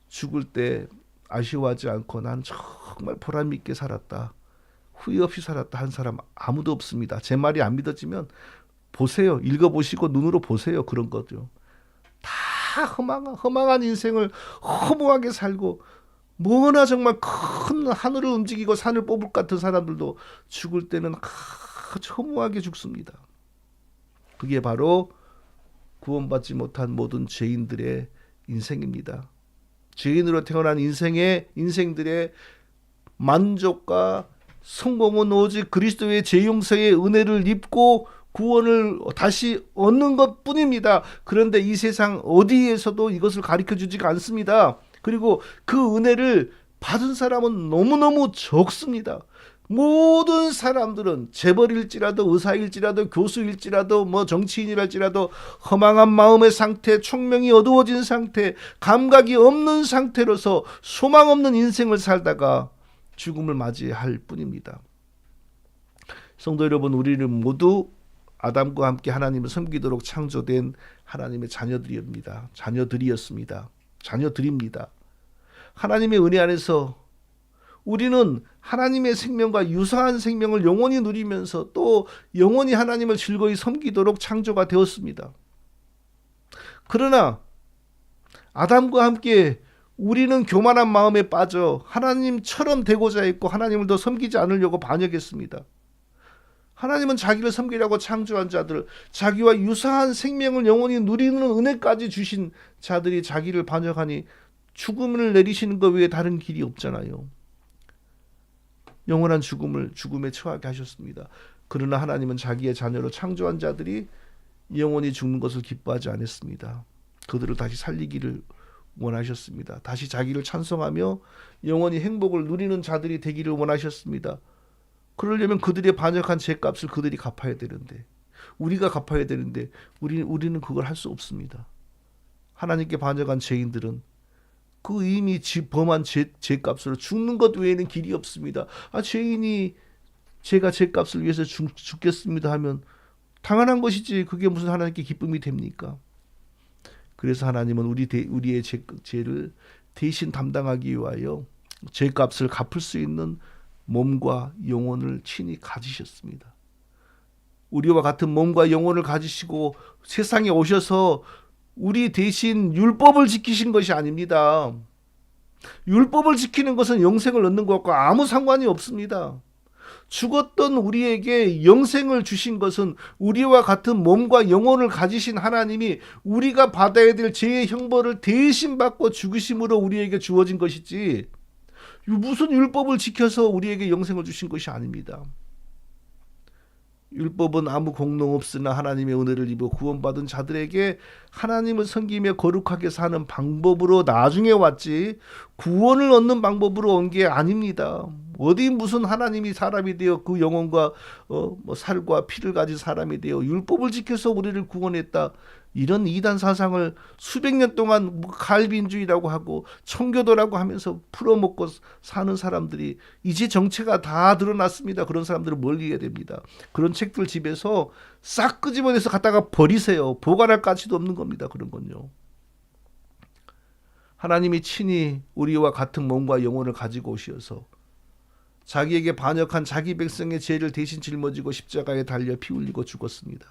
죽을 때 아쉬워하지 않고 난 정말 보람있게 살았다, 후회 없이 살았다 한 사람 아무도 없습니다. 제 말이 안 믿어지면 보세요. 읽어보시고 눈으로 보세요. 그런 거죠. 다 허망한 인생을 허무하게 살고 뭐나 정말 큰 하늘을 움직이고 산을 뽑을 것 같은 사람들도 죽을 때는 아주 허무하게 죽습니다. 그게 바로 구원받지 못한 모든 죄인들의 인생입니다. 죄인으로 태어난 인생들의 만족과 성공은 오직 그리스도의 죄 용서의 은혜를 입고 구원을 다시 얻는 것 뿐입니다. 그런데 이 세상 어디에서도 이것을 가르쳐 주지가 않습니다. 그리고 그 은혜를 받은 사람은 너무너무 적습니다. 모든 사람들은 재벌일지라도 의사일지라도 교수일지라도 뭐 정치인이랄지라도 허망한 마음의 상태, 총명이 어두워진 상태, 감각이 없는 상태로서 소망 없는 인생을 살다가 죽음을 맞이할 뿐입니다. 성도 여러분, 우리는 모두 아담과 함께 하나님을 섬기도록 창조된 하나님의 자녀들입니다. 자녀들입니다. 하나님의 은혜 안에서 우리는 하나님의 생명과 유사한 생명을 영원히 누리면서 또 영원히 하나님을 즐거이 섬기도록 창조가 되었습니다. 그러나 아담과 함께 우리는 교만한 마음에 빠져 하나님처럼 되고자 했고 하나님을 더 섬기지 않으려고 반역했습니다. 하나님은 자기를 섬기려고 창조한 자들, 자기와 유사한 생명을 영원히 누리는 은혜까지 주신 자들이 자기를 반역하니 죽음을 내리시는 것 외에 다른 길이 없잖아요. 영원한 죽음에 처하게 하셨습니다. 그러나 하나님은 자기의 자녀로 창조한 자들이 영원히 죽는 것을 기뻐하지 않았습니다. 그들을 다시 살리기를 원하셨습니다. 다시 자기를 찬송하며 영원히 행복을 누리는 자들이 되기를 원하셨습니다. 그러려면 그들의 반역한 죄값을 그들이 갚아야 되는데, 우리가 갚아야 되는데 우리는 그걸 할 수 없습니다. 하나님께 반역한 죄인들은 그 이미 범한 죄값으로 죽는 것 외에는 길이 없습니다. 죄인이 제가 죄값을 위해서 죽겠습니다 하면 당연한 것이지 그게 무슨 하나님께 기쁨이 됩니까? 그래서 하나님은 우리의 죄를 대신 담당하기 위하여 죄값을 갚을 수 있는 몸과 영혼을 친히 가지셨습니다. 우리와 같은 몸과 영혼을 가지시고 세상에 오셔서 우리 대신 율법을 지키신 것이 아닙니다. 율법을 지키는 것은 영생을 얻는 것과 아무 상관이 없습니다. 죽었던 우리에게 영생을 주신 것은 우리와 같은 몸과 영혼을 가지신 하나님이 우리가 받아야 될 죄의 형벌을 대신 받고 죽으심으로 우리에게 주어진 것이지, 무슨 율법을 지켜서 우리에게 영생을 주신 것이 아닙니다. 율법은 아무 공로 없으나 하나님의 은혜를 입어 구원받은 자들에게 하나님을 섬기며 거룩하게 사는 방법으로 나중에 왔지 구원을 얻는 방법으로 온 게 아닙니다. 어디 무슨 하나님이 사람이 되어 그 영혼과 살과 피를 가진 사람이 되어 율법을 지켜서 우리를 구원했다. 이런 이단 사상을 수백 년 동안 뭐 칼빈주의라고 하고 청교도라고 하면서 풀어먹고 사는 사람들이 이제 정체가 다 드러났습니다. 그런 사람들을 멀리 해야 됩니다. 그런 책들 집에서 싹 끄집어내서 갖다가 버리세요. 보관할 가치도 없는 겁니다. 그런 건요. 하나님이 친히 우리와 같은 몸과 영혼을 가지고 오셔서 자기에게 반역한 자기 백성의 죄를 대신 짊어지고 십자가에 달려 피 흘리고 죽었습니다.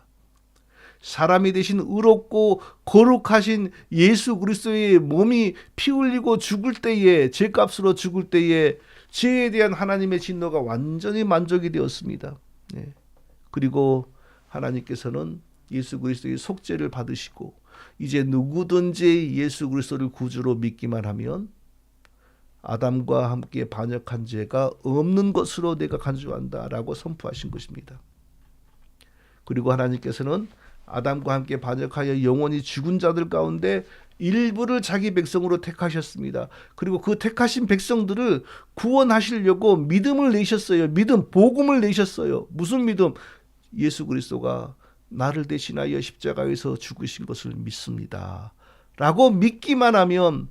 사람이 대신 의롭고 거룩하신 예수 그리스도의 몸이 피 흘리고 죽을 때에, 죄값으로 죽을 때에 죄에 대한 하나님의 진노가 완전히 만족이 되었습니다. 네. 그리고 하나님께서는 예수 그리스도의 속죄를 받으시고 이제 누구든지 예수 그리스도를 구주로 믿기만 하면 아담과 함께 반역한 죄가 없는 것으로 내가 간주한다라고 선포하신 것입니다. 그리고 하나님께서는 아담과 함께 반역하여 영원히 죽은 자들 가운데 일부를 자기 백성으로 택하셨습니다. 그리고 그 택하신 백성들을 구원하시려고 믿음을 내셨어요. 믿음, 복음을 내셨어요. 무슨 믿음? 예수 그리스도가 나를 대신하여 십자가에서 죽으신 것을 믿습니다. 라고 믿기만 하면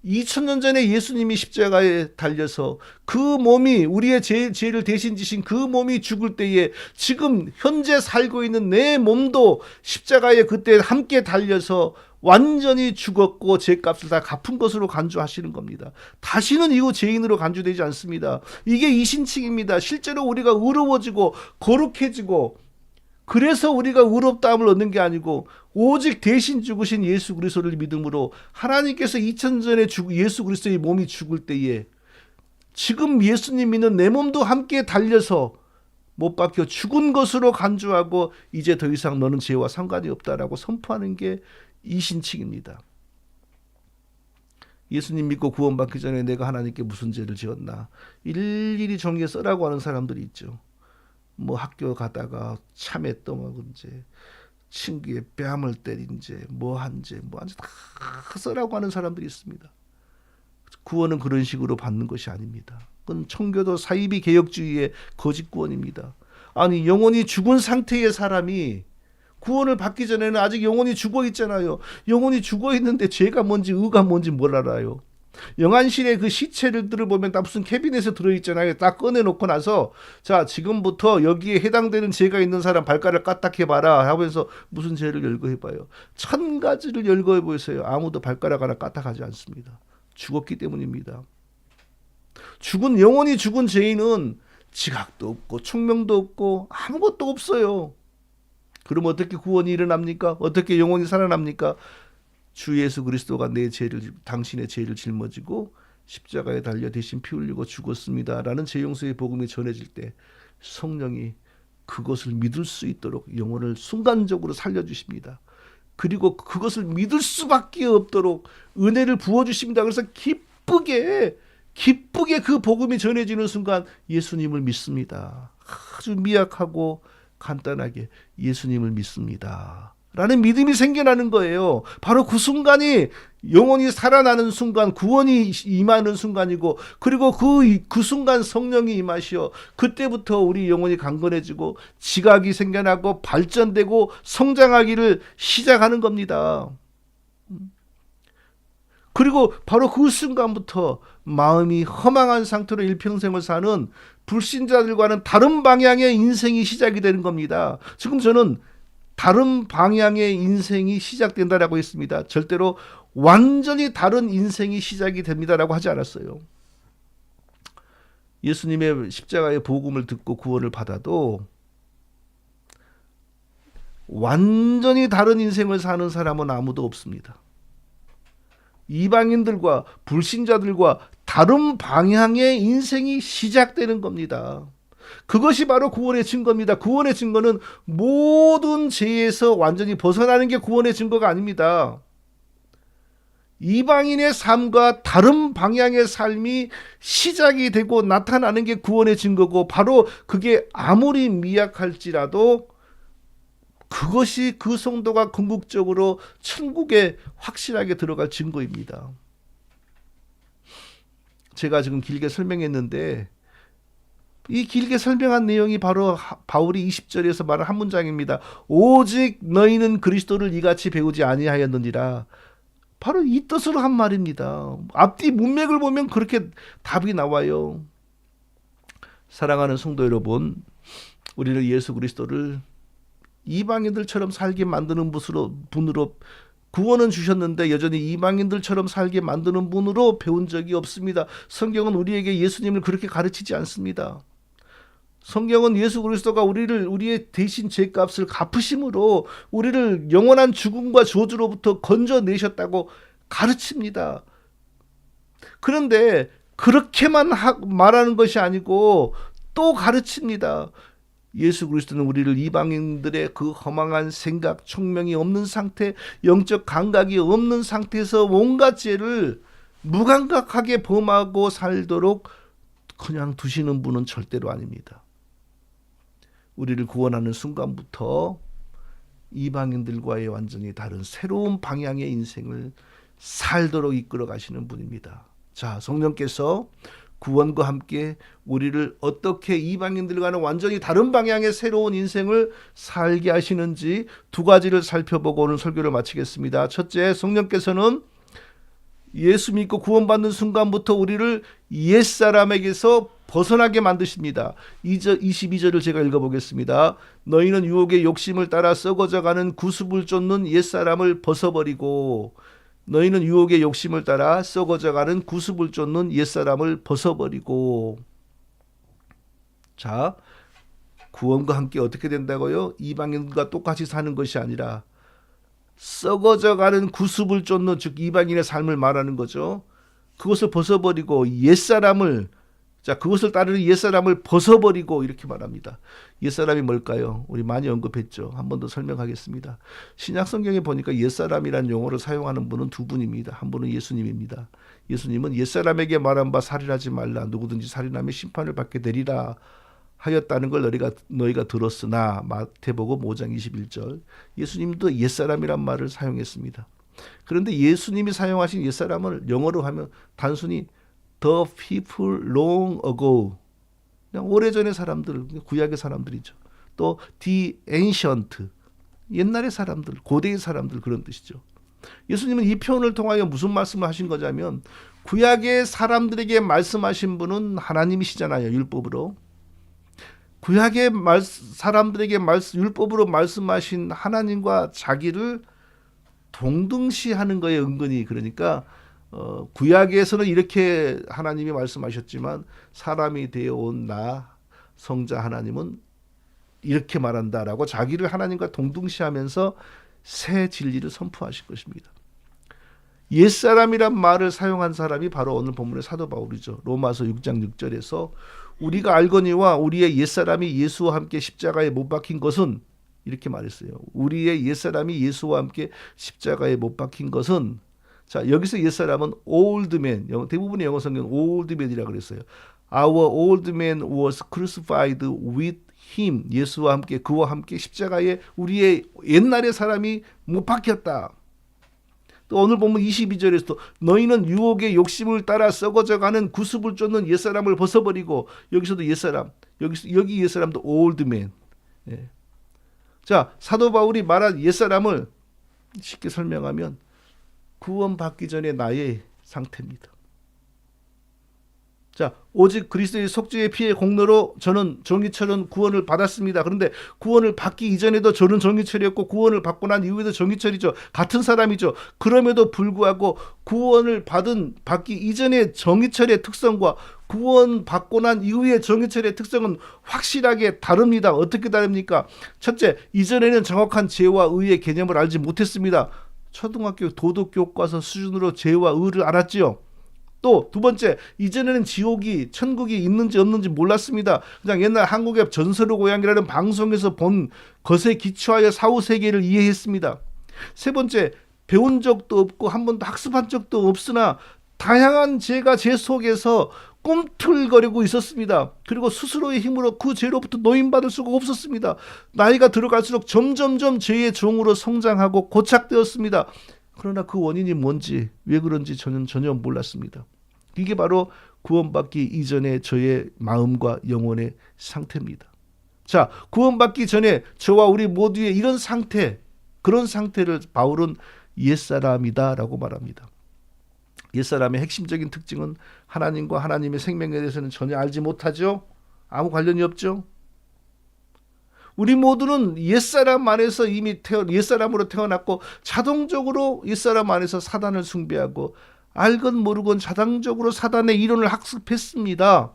2000년 전에 예수님이 십자가에 달려서 그 몸이 우리의 죄를 대신 지신 그 몸이 죽을 때에 지금 현재 살고 있는 내 몸도 십자가에 그때 함께 달려서 완전히 죽었고 죄값을 다 갚은 것으로 간주하시는 겁니다. 다시는 이후 죄인으로 간주되지 않습니다. 이게 이신칭입니다. 실제로 우리가 의로워지고 거룩해지고 그래서 우리가 의롭다함을 얻는 게 아니고 오직 대신 죽으신 예수 그리스도를 믿음으로 하나님께서 2000년 전에 예수 그리스도의 몸이 죽을 때에 지금 예수님 믿는 내 몸도 함께 달려서 못 박혀 죽은 것으로 간주하고 이제 더 이상 너는 죄와 상관이 없다라고 선포하는 게 이신칭입니다. 예수님 믿고 구원받기 전에 내가 하나님께 무슨 죄를 지었나 일일이 종이에 써라고 하는 사람들이 있죠. 뭐 학교 가다가 참에 떠먹은 죄, 친구의 뺨을 때린 죄, 뭐한 죄, 뭐한 죄 다 써라고 하는 사람들이 있습니다. 구원은 그런 식으로 받는 것이 아닙니다. 그건 청교도 사이비 개혁주의의 거짓 구원입니다. 아니 영혼이 죽은 상태의 사람이 구원을 받기 전에는 아직 영혼이 죽어 있잖아요. 영혼이 죽어 있는데 죄가 뭔지 의가 뭔지 뭘 알아요. 영안실에 그 시체들을 보면 다 무슨 캐비넷에 들어있잖아요. 딱 꺼내놓고 나서 자 지금부터 여기에 해당되는 죄가 있는 사람 발가락 까딱해봐라 하면서 무슨 죄를 열거해봐요. 1000가지를 열거해보세요. 아무도 발가락 하나 까딱하지 않습니다. 죽었기 때문입니다. 영혼이 죽은 죄인은 지각도 없고 총명도 없고 아무것도 없어요. 그럼 어떻게 구원이 일어납니까? 어떻게 영혼이 살아납니까? 주 예수 그리스도가 당신의 죄를 짊어지고 십자가에 달려 대신 피 흘리고 죽었습니다라는 죄 용서의 복음이 전해질 때 성령이 그것을 믿을 수 있도록 영혼을 순간적으로 살려주십니다. 그리고 그것을 믿을 수밖에 없도록 은혜를 부어주십니다. 그래서 기쁘게 그 복음이 전해지는 순간 예수님을 믿습니다. 아주 미약하고 간단하게 예수님을 믿습니다. 라는 믿음이 생겨나는 거예요. 바로 그 순간이 영혼이 살아나는 순간, 구원이 임하는 순간이고, 그리고 그 순간 성령이 임하시어 그때부터 우리 영혼이 강건해지고 지각이 생겨나고 발전되고 성장하기를 시작하는 겁니다. 그리고 바로 그 순간부터 마음이 허망한 상태로 일평생을 사는 불신자들과는 다른 방향의 인생이 시작이 되는 겁니다. 지금 저는 다른 방향의 인생이 시작된다라고 했습니다. 절대로 완전히 다른 인생이 시작이 됩니다라고 하지 않았어요. 예수님의 십자가의 복음을 듣고 구원을 받아도 완전히 다른 인생을 사는 사람은 아무도 없습니다. 이방인들과 불신자들과 다른 방향의 인생이 시작되는 겁니다. 그것이 바로 구원의 증거입니다. 구원의 증거는 모든 죄에서 완전히 벗어나는 게 구원의 증거가 아닙니다. 이방인의 삶과 다른 방향의 삶이 시작이 되고 나타나는 게 구원의 증거고 바로 그게 아무리 미약할지라도 그것이 그 성도가 궁극적으로 천국에 확실하게 들어갈 증거입니다. 제가 지금 길게 설명했는데 이 길게 설명한 내용이 바로 바울이 20절에서 말한 한 문장입니다. 오직 너희는 그리스도를 이같이 배우지 아니하였느니라. 바로 이 뜻으로 한 말입니다. 앞뒤 문맥을 보면 그렇게 답이 나와요. 사랑하는 성도 여러분, 우리는 예수 그리스도를 이방인들처럼 살게 만드는 분으로 구원은 주셨는데 여전히 이방인들처럼 살게 만드는 분으로 배운 적이 없습니다. 성경은 우리에게 예수님을 그렇게 가르치지 않습니다. 성경은 예수 그리스도가 우리의 대신 죄값을 갚으심으로 우리를 영원한 죽음과 저주로부터 건져내셨다고 가르칩니다. 그런데 그렇게만 말하는 것이 아니고 또 가르칩니다. 예수 그리스도는 우리를 이방인들의 그 허망한 생각, 총명이 없는 상태, 영적 감각이 없는 상태에서 온갖 죄를 무감각하게 범하고 살도록 그냥 두시는 분은 절대로 아닙니다. 우리를 구원하는 순간부터 이방인들과의 완전히 다른 새로운 방향의 인생을 살도록 이끌어 가시는 분입니다. 자, 성령께서 구원과 함께 우리를 어떻게 이방인들과는 완전히 다른 방향의 새로운 인생을 살게 하시는지 두 가지를 살펴보고 오늘 설교를 마치겠습니다. 첫째, 성령께서는 예수 믿고 구원받는 순간부터 우리를 옛사람에게서 벗어나게 만드십니다. 22절을 제가 읽어보겠습니다. 너희는 유혹의 욕심을 따라 썩어져가는 구습을 쫓는 옛사람을 벗어버리고 너희는 유혹의 욕심을 따라 썩어져가는 구습을 쫓는 옛사람을 벗어버리고. 자, 구원과 함께 어떻게 된다고요? 이방인과 똑같이 사는 것이 아니라 썩어져가는 구습을 쫓는, 즉 이방인의 삶을 말하는 거죠. 그것을 벗어버리고 옛사람을, 자, 그것을 따르는 옛사람을 벗어버리고 이렇게 말합니다. 옛사람이 뭘까요? 우리 많이 언급했죠. 한 번 더 설명하겠습니다. 신약 성경에 보니까 옛사람이라는 용어를 사용하는 분은 두 분입니다. 한 분은 예수님입니다. 예수님은 옛사람에게 말한 바 살인하지 말라, 누구든지 살인하면 심판을 받게 되리라 하였다는 걸 너희가 들었으나, 마태복음 5장 21절. 예수님도 옛사람이란 말을 사용했습니다. 그런데 예수님이 사용하신 옛사람을 영어로 하면 단순히 The people long ago, 그냥 오래전의 사람들, 구약의 사람들이죠. 또 the ancient, 옛날의 사람들, 고대의 사람들, 그런 뜻이죠. 예수님은 이 표현을 통하여 무슨 말씀을 하신 거냐면, 구약의 사람들에게 말씀하신 분은 하나님이시잖아요. 율법으로. 구약의 사람들에게 율법으로 말씀하신 하나님과 자기를 동등시하는 거예요. 은근히. 그러니까 구약에서는 이렇게 하나님이 말씀하셨지만 사람이 되어온 나 성자 하나님은 이렇게 말한다라고 자기를 하나님과 동등시하면서 새 진리를 선포하실 것입니다. 옛사람이란 말을 사용한 사람이 바로 오늘 본문의 사도 바울이죠. 로마서 6장 6절에서 우리가 알거니와 우리의 옛사람이 예수와 함께 십자가에 못 박힌 것은, 이렇게 말했어요. 우리의 옛사람이 예수와 함께 십자가에 못 박힌 것은, 자, 여기서 옛사람은 old man, 대부분의 영어 성경은 old man이라고 그랬어요. Our old man was crucified with him. 예수와 함께, 그와 함께 십자가에 우리의 옛날의 사람이 못 박혔다. 또 오늘 보면 22절에서도 너희는 유혹의 욕심을 따라 썩어져가는 구습을 쫓는 옛사람을 벗어버리고, 여기서도 옛사람, 여기 옛사람도 old man. 예. 자, 사도 바울이 말한 옛사람을 쉽게 설명하면 구원받기 전에 나의 상태입니다. 자, 오직 그리스도의 속죄의 피의 공로로 저는 정의처럼 구원을 받았습니다. 그런데 구원을 받기 이전에도 저는 정의철이었고 구원을 받고 난 이후에도 정의철이죠. 같은 사람이죠. 그럼에도 불구하고 구원을 받기 이전의 정의철의 특성과 구원 받고 난 이후의 정의철의 특성은 확실하게 다릅니다. 어떻게 다릅니까? 첫째, 이전에는 정확한 죄와 의의 개념을 알지 못했습니다. 초등학교 도덕교과서 수준으로 죄와 의를 알았지요. 또 두 번째, 이전에는 지옥이 천국이 있는지 없는지 몰랐습니다. 그냥 옛날 한국의 전설의 고향이라는 방송에서 본 것에 기초하여 사후세계를 이해했습니다. 세 번째, 배운 적도 없고 한 번도 학습한 적도 없으나 다양한 죄가 제 속에서 꿈틀거리고 있었습니다. 그리고 스스로의 힘으로 그 죄로부터 노임받을 수가 없었습니다. 나이가 들어갈수록 점점점 죄의 종으로 성장하고 고착되었습니다. 그러나 그 원인이 뭔지, 왜 그런지 저는 전혀 몰랐습니다. 이게 바로 구원받기 이전의 저의 마음과 영혼의 상태입니다. 자, 구원받기 전에 저와 우리 모두의 이런 상태, 그런 상태를 바울은 옛사람이다라고 말합니다. 옛사람의 핵심적인 특징은 하나님과 하나님의 생명에 대해서는 전혀 알지 못하죠. 아무 관련이 없죠. 우리 모두는 옛사람 안에서 이미 옛사람으로 태어났고 자동적으로 옛사람 안에서 사단을 숭배하고 알건 모르건 자동적으로 사단의 이론을 학습했습니다.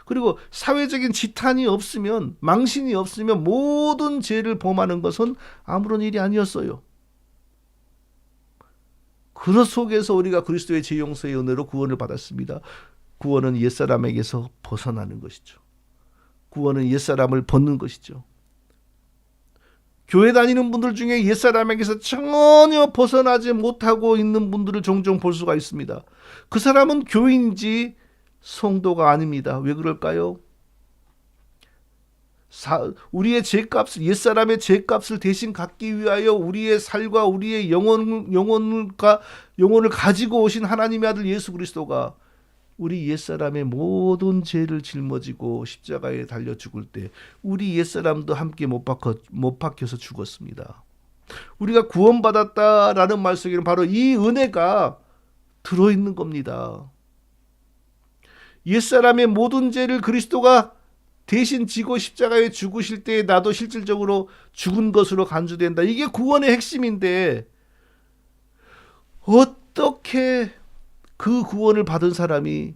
그리고 사회적인 지탄이 없으면, 망신이 없으면 모든 죄를 범하는 것은 아무런 일이 아니었어요. 그 속에서 우리가 그리스도의 죄 용서의 은혜로 구원을 받았습니다. 구원은 옛사람에게서 벗어나는 것이죠. 구원은 옛사람을 벗는 것이죠. 교회 다니는 분들 중에 옛사람에게서 전혀 벗어나지 못하고 있는 분들을 종종 볼 수가 있습니다. 그 사람은 교인이지 성도가 아닙니다. 왜 그럴까요? 우리의 죄값을, 옛사람의 죄값을 대신 갚기 위하여 우리의 살과 우리의 영혼을 가지고 오신 하나님의 아들 예수 그리스도가 우리 옛사람의 모든 죄를 짊어지고 십자가에 달려 죽을 때 우리 옛사람도 함께 못 박혀서 죽었습니다. 우리가 구원받았다라는 말 속에는 바로 이 은혜가 들어있는 겁니다. 옛사람의 모든 죄를 그리스도가 대신 지고 십자가에 죽으실 때 나도 실질적으로 죽은 것으로 간주된다. 이게 구원의 핵심인데 어떻게 그 구원을 받은 사람이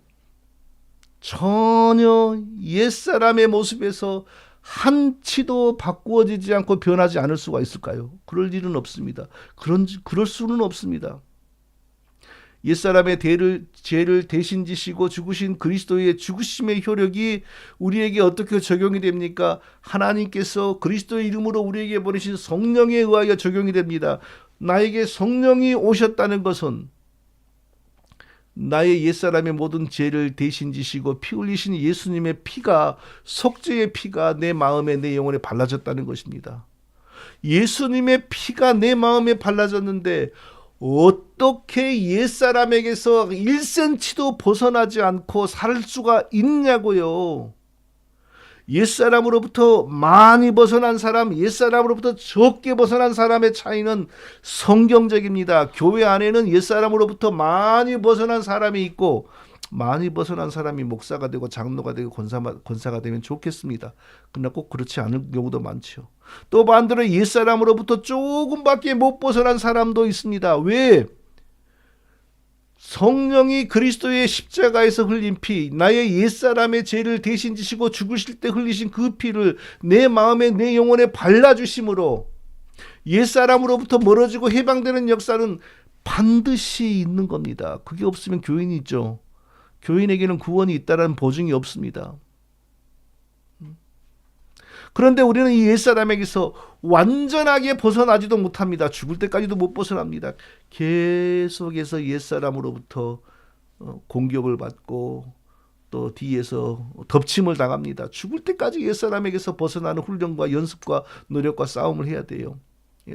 전혀 옛사람의 모습에서 한치도 바꾸어지지 않고 변하지 않을 수가 있을까요? 그럴 일은 없습니다. 그럴 수는 없습니다. 옛사람의 죄를 대신 지시고 죽으신 그리스도의 죽으심의 효력이 우리에게 어떻게 적용이 됩니까? 하나님께서 그리스도의 이름으로 우리에게 보내신 성령에 의하여 적용이 됩니다. 나에게 성령이 오셨다는 것은 나의 옛사람의 모든 죄를 대신 지시고 피 흘리신 예수님의 피가, 속죄의 피가 내 마음에 내 영혼에 발라졌다는 것입니다. 예수님의 피가 내 마음에 발라졌는데 어떻게 옛사람에게서 1cm도 벗어나지 않고 살 수가 있냐고요. 옛사람으로부터 많이 벗어난 사람, 옛사람으로부터 적게 벗어난 사람의 차이는 성경적입니다. 교회 안에는 옛사람으로부터 많이 벗어난 사람이 있고 많이 벗어난 사람이 목사가 되고 장로가 되고 권사가 되면 좋겠습니다. 그러나 꼭 그렇지 않을 경우도 많죠. 또 반대로 옛사람으로부터 조금밖에 못 벗어난 사람도 있습니다. 왜? 성령이 그리스도의 십자가에서 흘린 피, 나의 옛사람의 죄를 대신 지시고 죽으실 때 흘리신 그 피를 내 마음에 내 영혼에 발라주심으로 옛사람으로부터 멀어지고 해방되는 역사는 반드시 있는 겁니다. 그게 없으면 교인이 있죠. 교인에게는 구원이 있다는 보증이 없습니다. 그런데 우리는 이 옛사람에게서 완전하게 벗어나지도 못합니다. 죽을 때까지도 못 벗어납니다. 계속해서 옛사람으로부터 공격을 받고 또 뒤에서 덮침을 당합니다. 죽을 때까지 옛사람에게서 벗어나는 훈련과 연습과 노력과 싸움을 해야 돼요.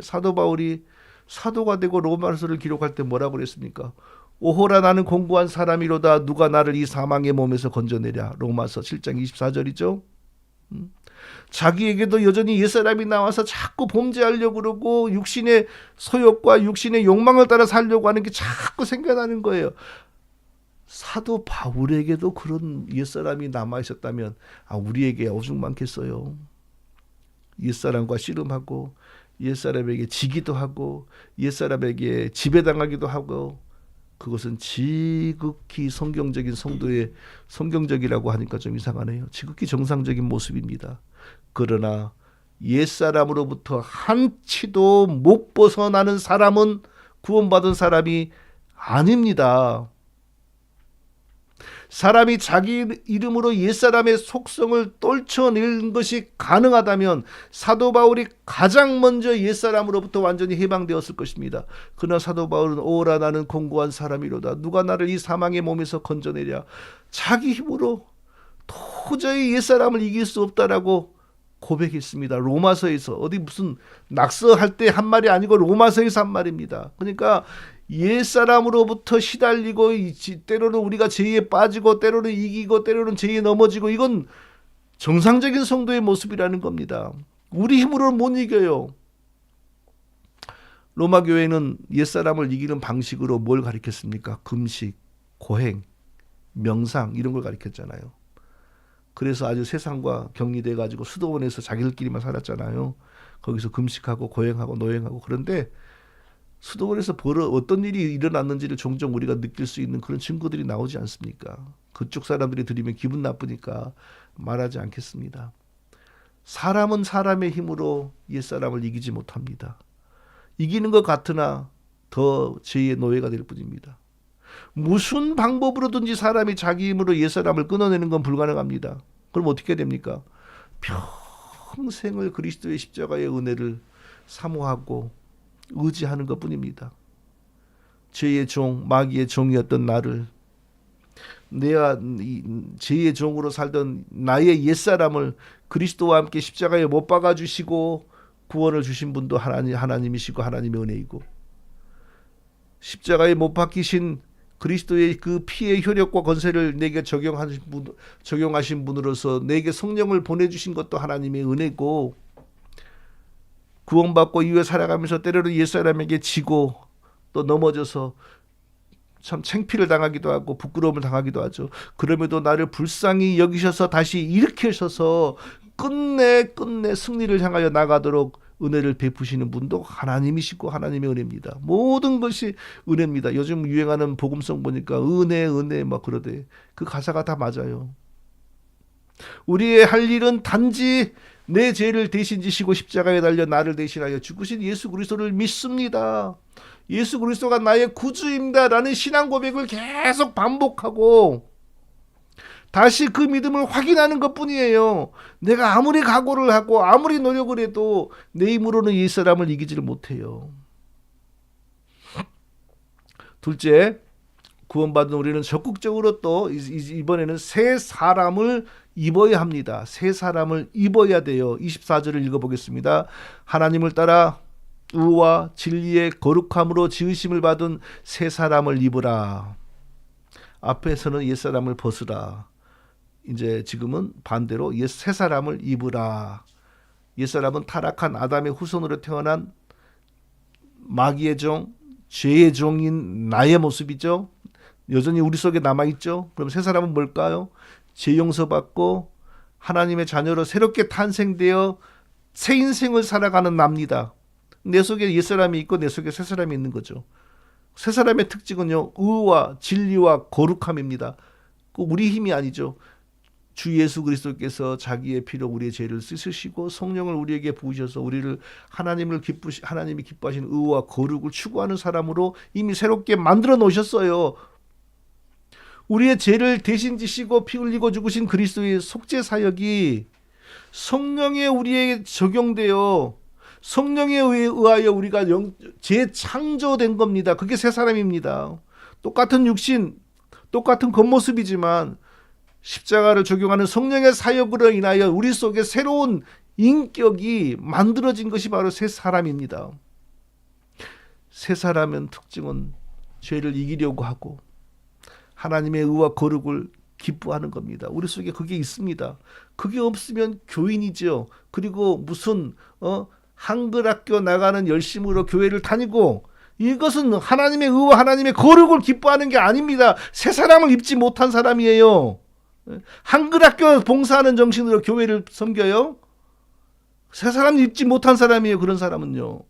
사도 바울이 사도가 되고 로마서를 기록할 때 뭐라고 그랬습니까? 오호라 나는 공고한 사람이로다 누가 나를 이 사망의 몸에서 건져내랴. 로마서 7장 24절이죠. 자기에게도 여전히 옛사람이 나와서 자꾸 범죄하려고 그러고 육신의 소욕과 육신의 욕망을 따라 살려고 하는 게 자꾸 생겨나는 거예요. 사도 바울에게도 그런 옛사람이 남아있었다면 우리에게 오죽 많겠어요. 옛사람과 씨름하고 옛사람에게 지기도 하고 옛사람에게 지배당하기도 하고 그것은 지극히 성경적인 성도의 성경적이라고 하니까 좀 이상하네요. 지극히 정상적인 모습입니다. 그러나 옛사람으로부터 한치도 못 벗어나는 사람은 구원받은 사람이 아닙니다. 사람이 자기 이름으로 옛사람의 속성을 떨쳐내는 것이 가능하다면 사도 바울이 가장 먼저 옛사람으로부터 완전히 해방되었을 것입니다. 그러나 사도 바울은 오라 나는 공고한 사람이로다 누가 나를 이 사망의 몸에서 건져내랴. 자기 힘으로 도저히 옛사람을 이길 수 없다라고 고백했습니다. 로마서에서 어디 무슨 낙서할 때 한 말이 아니고 로마서에서 한 말입니다. 그러니까 옛사람으로부터 시달리고 때로는 우리가 죄에 빠지고 때로는 이기고 때로는 죄에 넘어지고 이건 정상적인 성도의 모습이라는 겁니다. 우리 힘으로는 못 이겨요. 로마 교회는 옛사람을 이기는 방식으로 뭘 가르쳤습니까? 금식, 고행, 명상 이런 걸 가르쳤잖아요. 그래서 아주 세상과 격리돼 가지고 수도원에서 자기들끼리만 살았잖아요. 거기서 금식하고 고행하고 노행하고. 그런데 수도원에서 어떤 일이 일어났는지를 종종 우리가 느낄 수 있는 그런 증거들이 나오지 않습니까? 그쪽 사람들이 들으면 기분 나쁘니까 말하지 않겠습니다. 사람은 사람의 힘으로 옛사람을 이기지 못합니다. 이기는 것 같으나 더 죄의 노예가 될 뿐입니다. 무슨 방법으로든지 사람이 자기 힘으로 옛사람을 끊어내는 건 불가능합니다. 그럼 어떻게 됩니까? 평생을 그리스도의 십자가의 은혜를 사모하고 의지하는 것뿐입니다. 죄의 종, 마귀의 종이었던 나를, 내가 죄의 종으로 살던 나의 옛사람을 그리스도와 함께 십자가에 못 박아주시고 구원을 주신 분도 하나님이시고 하나님의 은혜이고, 십자가에 못 박히신 그리스도의 그 피의 효력과 권세를 내게 적용하신 분으로서 내게 성령을 보내주신 것도 하나님의 은혜고, 구원받고 이후에 살아가면서 때로는 옛사람에게 지고 또 넘어져서 참 창피를 당하기도 하고 부끄러움을 당하기도 하죠. 그럼에도 나를 불쌍히 여기셔서 다시 일으키셔서 끝내 승리를 향하여 나가도록 은혜를 베푸시는 분도 하나님이시고 하나님의 은혜입니다. 모든 것이 은혜입니다. 요즘 유행하는 복음성 보니까 은혜 막 그러대. 그 가사가 다 맞아요. 우리의 할 일은 단지 내 죄를 대신 지시고 십자가에 달려 나를 대신하여 죽으신 예수 그리스도를 믿습니다. 예수 그리스도가 나의 구주입니다 라는 신앙 고백을 계속 반복하고 다시 그 믿음을 확인하는 것뿐이에요. 내가 아무리 각오를 하고 아무리 노력을 해도 내 힘으로는 옛사람을 이기지를 못해요. 둘째, 구원받은 우리는 적극적으로 또 이번에는 새 사람을 입어야 합니다. 새 사람을 입어야 돼요. 24절을 읽어보겠습니다. 하나님을 따라 의와 진리의 거룩함으로 지으심을 받은 새 사람을 입으라. 앞에서는 옛사람을 벗으라. 이제 지금은 반대로 새 사람을 입으라. 옛사람은 타락한 아담의 후손으로 태어난 마귀의 종, 죄의 종인 나의 모습이죠. 여전히 우리 속에 남아있죠. 그럼 새 사람은 뭘까요? 죄 용서받고 하나님의 자녀로 새롭게 탄생되어 새 인생을 살아가는 납니다. 내 속에 옛사람이 있고 내 속에 새 사람이 있는 거죠. 새 사람의 특징은요, 의와 진리와 거룩함입니다. 꼭 우리 힘이 아니죠. 주 예수 그리스도께서 자기의 피로 우리의 죄를 씻으시고 성령을 우리에게 부으셔서 우리를 하나님이 기뻐하시는 의와 거룩을 추구하는 사람으로 이미 새롭게 만들어 놓으셨어요. 우리의 죄를 대신 지시고 피 흘리고 죽으신 그리스도의 속죄 사역이 성령에 우리에게 적용되어 성령에 의하여 우리가 재창조된 겁니다. 그게 새 사람입니다. 똑같은 육신, 똑같은 겉모습이지만 십자가를 적용하는 성령의 사역으로 인하여 우리 속에 새로운 인격이 만들어진 것이 바로 새 사람입니다. 새 사람의 특징은 죄를 이기려고 하고 하나님의 의와 거룩을 기뻐하는 겁니다. 우리 속에 그게 있습니다. 그게 없으면 교인이죠. 그리고 무슨 한글학교 나가는 열심으로 교회를 다니고 이것은 하나님의 의와 하나님의 거룩을 기뻐하는 게 아닙니다. 새 사람을 입지 못한 사람이에요. 한글학교 봉사하는 정신으로 교회를 섬겨요? 새 사람 입지 못한 사람이에요. 그런 사람은요.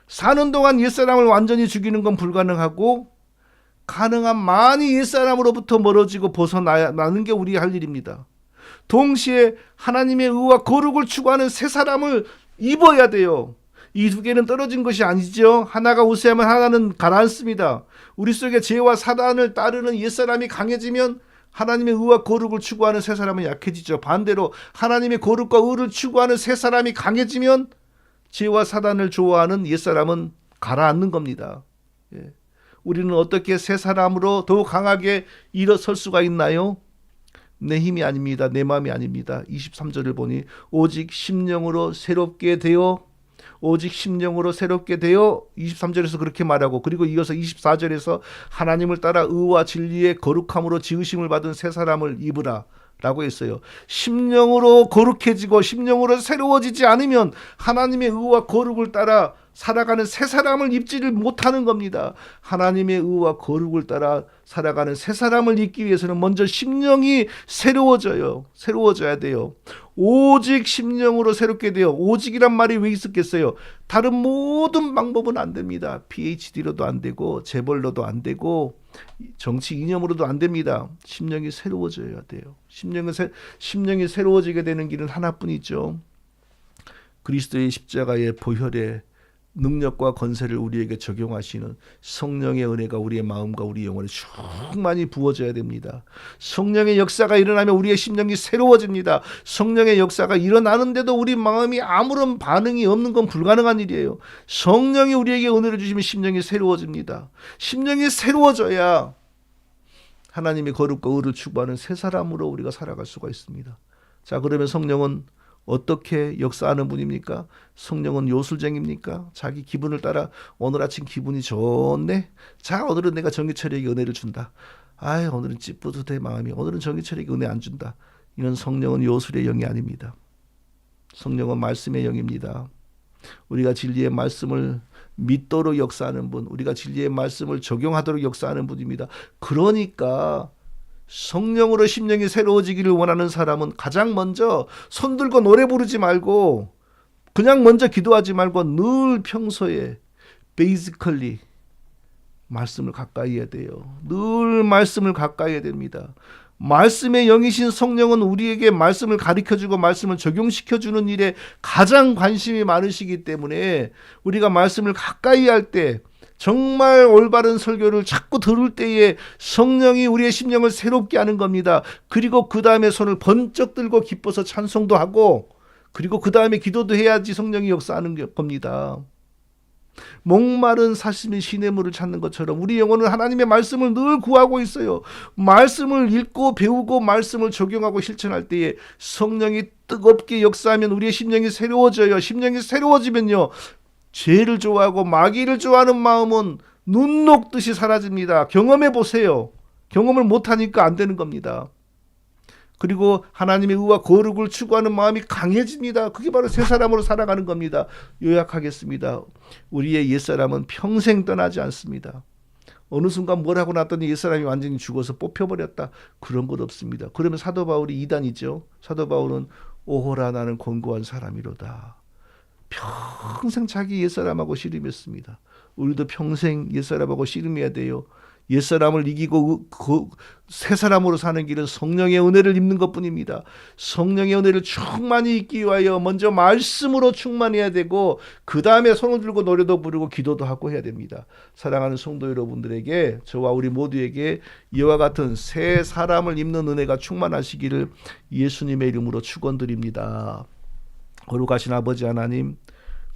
사는 동안 옛사람을 완전히 죽이는 건 불가능하고 가능한 많이 옛사람으로부터 멀어지고 벗어나는 게 우리 할 일입니다. 동시에 하나님의 의와 거룩을 추구하는 새 사람을 입어야 돼요. 이 두 개는 떨어진 것이 아니죠. 하나가 우세하면 하나는 가라앉습니다. 우리 속에 죄와 사단을 따르는 옛사람이 강해지면 하나님의 의와 거룩을 추구하는 새 사람은 약해지죠. 반대로 하나님의 거룩과 의를 추구하는 새 사람이 강해지면 죄와 사단을 좋아하는 옛사람은 가라앉는 겁니다. 예. 우리는 어떻게 새 사람으로 더욱 강하게 일어설 수가 있나요? 내 힘이 아닙니다. 내 마음이 아닙니다. 23절을 보니 오직 심령으로 새롭게 되어, 오직 심령으로 새롭게 되어, 23절에서 그렇게 말하고, 그리고 이어서 24절에서 하나님을 따라 의와 진리의 거룩함으로 지으심을 받은 새 사람을 입으라 라고 했어요. 심령으로 거룩해지고 심령으로 새로워지지 않으면 하나님의 의와 거룩을 따라 살아가는 새 사람을 입지를 못하는 겁니다. 하나님의 의와 거룩을 따라 살아가는 새 사람을 입기 위해서는 먼저 심령이 새로워져야 돼요. 오직 심령으로 새롭게 돼요. 오직이란 말이 왜 있었겠어요? 다른 모든 방법은 안 됩니다. PhD로도 안 되고 재벌로도 안 되고 정치 이념으로도 안 됩니다. 심령이 새로워져야 돼요. 심령이 새로워지게 되는 길은 하나뿐이죠. 그리스도의 십자가의 보혈의 능력과 권세를 우리에게 적용하시는 성령의 은혜가 우리의 마음과 우리 영혼에 충만히 부어져야 됩니다. 성령의 역사가 일어나면 우리의 심령이 새로워집니다. 성령의 역사가 일어나는데도 우리 마음이 아무런 반응이 없는 건 불가능한 일이에요. 성령이 우리에게 은혜를 주시면 심령이 새로워집니다. 심령이 새로워져야 하나님의 거룩과 의를 추구하는 새 사람으로 우리가 살아갈 수가 있습니다. 자, 그러면 성령은 어떻게 역사하는 분입니까? 성령은 요술쟁입니까? 자기 기분을 따라 오늘 아침 기분이 좋네? 자, 오늘은 내가 정기철에게 은혜를 준다. 아유, 오늘은 찌뿌듯해 마음이. 오늘은 정기철에게 은혜 안 준다. 이런 성령은 요술의 영이 아닙니다. 성령은 말씀의 영입니다. 우리가 진리의 말씀을 믿도록 역사하는 분, 우리가 진리의 말씀을 적용하도록 역사하는 분입니다. 그러니까 성령으로 심령이 새로워지기를 원하는 사람은 가장 먼저 손들고 노래 부르지 말고 그냥 먼저 기도하지 말고 늘 평소에 basically 말씀을 가까이 해야 돼요. 늘 말씀을 가까이 해야 됩니다. 말씀의 영이신 성령은 우리에게 말씀을 가르쳐주고 말씀을 적용시켜주는 일에 가장 관심이 많으시기 때문에 우리가 말씀을 가까이 할 때 정말 올바른 설교를 자꾸 들을 때에 성령이 우리의 심령을 새롭게 하는 겁니다. 그리고 그 다음에 손을 번쩍 들고 기뻐서 찬송도 하고 그리고 그 다음에 기도도 해야지 성령이 역사하는 겁니다. 목마른 사슴이 시냇물을 찾는 것처럼 우리 영혼은 하나님의 말씀을 늘 구하고 있어요. 말씀을 읽고 배우고 말씀을 적용하고 실천할 때에 성령이 뜨겁게 역사하면 우리의 심령이 새로워져요. 심령이 새로워지면요, 죄를 좋아하고 마귀를 좋아하는 마음은 눈 녹듯이 사라집니다. 경험해 보세요. 경험을 못하니까 안 되는 겁니다. 그리고 하나님의 의와 거룩을 추구하는 마음이 강해집니다. 그게 바로 새 사람으로 살아가는 겁니다. 요약하겠습니다. 우리의 옛사람은 평생 떠나지 않습니다. 어느 순간 뭘 하고 났더니 옛사람이 완전히 죽어서 뽑혀버렸다. 그런 것 없습니다. 그러면 사도 바울이 이단이죠. 사도 바울은 오호라 나는 권고한 사람이로다. 평생 자기 옛사람하고 씨름했습니다. 우리도 평생 옛사람하고 씨름해야 돼요. 옛사람을 이기고 새 사람으로 사는 길은 성령의 은혜를 입는 것뿐입니다. 성령의 은혜를 충만히 입기 위하여 먼저 말씀으로 충만해야 되고 그 다음에 손을 들고 노래도 부르고 기도도 하고 해야 됩니다. 사랑하는 성도 여러분들에게, 저와 우리 모두에게 이와 같은 새 사람을 입는 은혜가 충만하시기를 예수님의 이름으로 축원드립니다. 거룩하신 아버지 하나님,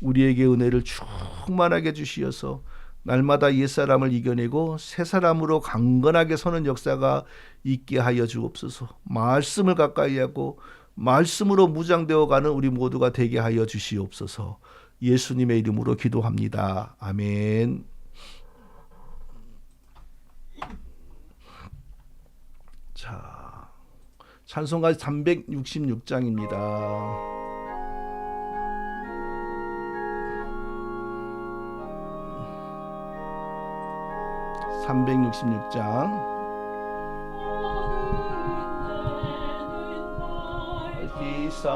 우리에게 은혜를 충만하게 주시어서 날마다 옛사람을 이겨내고 새 사람으로 강건하게 서는 역사가 있게 하여 주옵소서. 말씀을 가까이 하고 말씀으로 무장되어가는 우리 모두가 되게 하여 주시옵소서. 예수님의 이름으로 기도합니다. 아멘. 자, 찬송가 366장입니다. 366장. 기사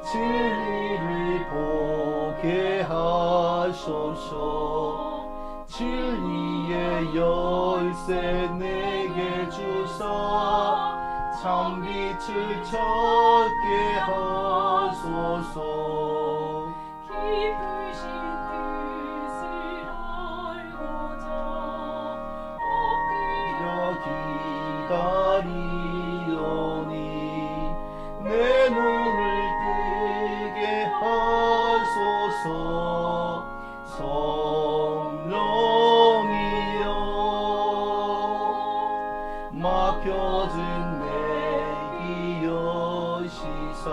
진리를 보게 하소서. 진리의 열쇠 내게 주사 참 빛을 찾게 하소서. 기쁘신 뜻을 알고자 기다리오니 내 눈을 뜨게 하소서. 성령이여, 막혀진 내 여시사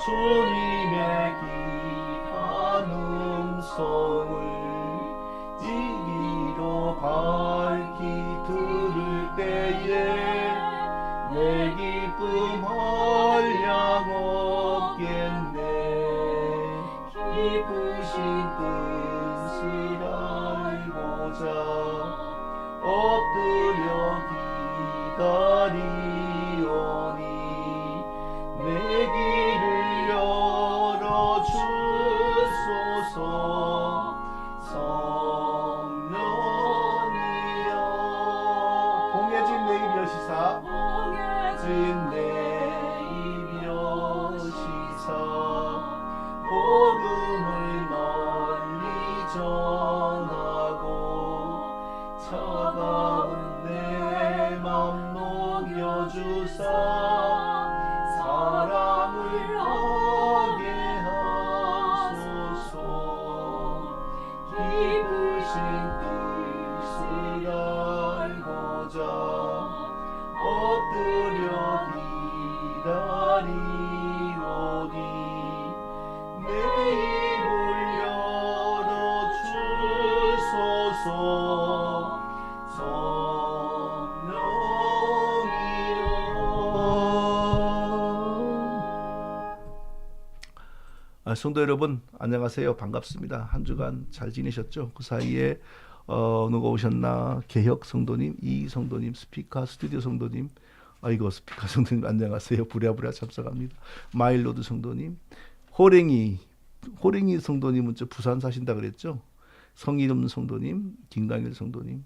주님의 귀한 음성을 이기로 밝히 들을 때에 내 기쁨 한량 없겠네. 기쁘신 뜻을 알고자 엎드려 기다리오니 내 길을 열어주소서. 성령이여 봉해진 내 입 여시사 진 내 입 여시사 복음을 널리 전하고 차가운 내 맘 녹여주사 사랑을 하게 하소서. 기쁘신 뜻을 알고자 엎드려 기다리오니 내 입을 열어주소서. 성도 여러분 안녕하세요. 반갑습니다. 한 주간 잘 지내셨죠? 그 사이에 누가 오셨나? 개혁 성도님, 이 성도님, 스피카 스튜디오 성도님, 아이고 스피카 성도님 안녕하세요. 부랴부랴 참석합니다. 마일로드 성도님, 호랭이 성도님은 저 부산 사신다 그랬죠? 성이름 성도님, 김강일 성도님,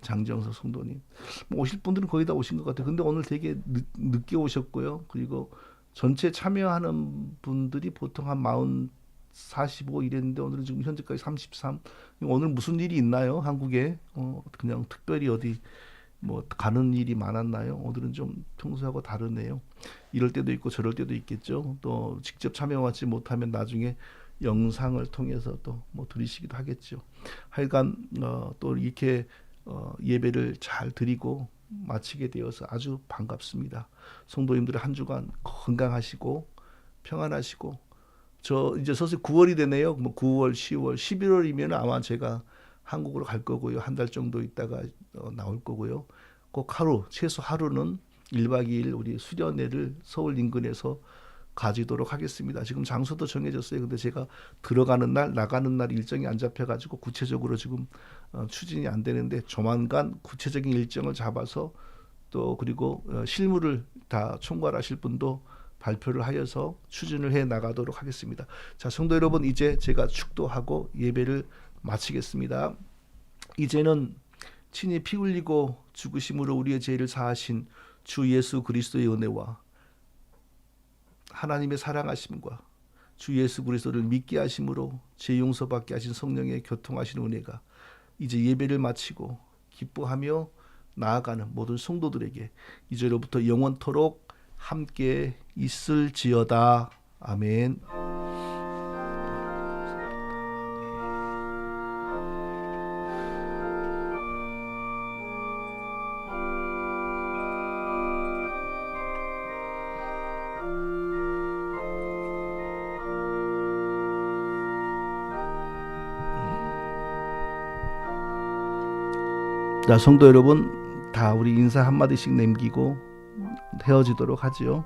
장정석 성도님, 뭐 오실 분들은 거의 다 오신 것 같아요. 근데 오늘 되게 늦게 오셨고요. 그리고 전체 참여하는 분들이 보통 한 45 이랬는데 오늘은 지금 현재까지 33. 오늘 무슨 일이 있나요? 한국에 그냥 특별히 어디 뭐 가는 일이 많았나요? 오늘은 좀 평소하고 다르네요. 이럴 때도 있고 저럴 때도 있겠죠. 또 직접 참여하지 못하면 나중에 영상을 통해서 또 뭐 들으시기도 하겠죠. 하여간 또 이렇게 예배를 잘 드리고 마치게 되어서 아주 반갑습니다. 성도님들 한 주간 건강하시고 평안하시고, 저 이제 서서히 9월이 되네요. 뭐 9월, 10월, 11월이면 아마 제가 한국으로 갈 거고요. 한 달 정도 있다가 나올 거고요. 꼭 하루, 최소 하루는 1박 2일 우리 수련회를 서울 인근에서 가지도록 하겠습니다. 지금 장소도 정해졌어요. 근데 제가 들어가는 날, 나가는 날 일정이 안 잡혀가지고 구체적으로 지금 추진이 안 되는데 조만간 구체적인 일정을 잡아서 또 그리고 실무를 다 총괄하실 분도 발표를 하여서 추진을 해 나가도록 하겠습니다. 자, 성도 여러분, 이제 제가 축도하고 예배를 마치겠습니다. 이제는 친히 피 흘리고 죽으심으로 우리의 죄를 사하신 주 예수 그리스도의 은혜와 하나님의 사랑하심과 주 예수 그리스도를 믿게 하심으로 죄 용서받게 하신 성령의 교통하신 은혜가 이제 예배를 마치고 기뻐하며 나아가는 모든 성도들에게 이제로부터 영원토록 함께 있을지어다. 아멘. 자, 성도 여러분, 다 우리 인사 한마디씩 남기고 헤어지도록 하지요.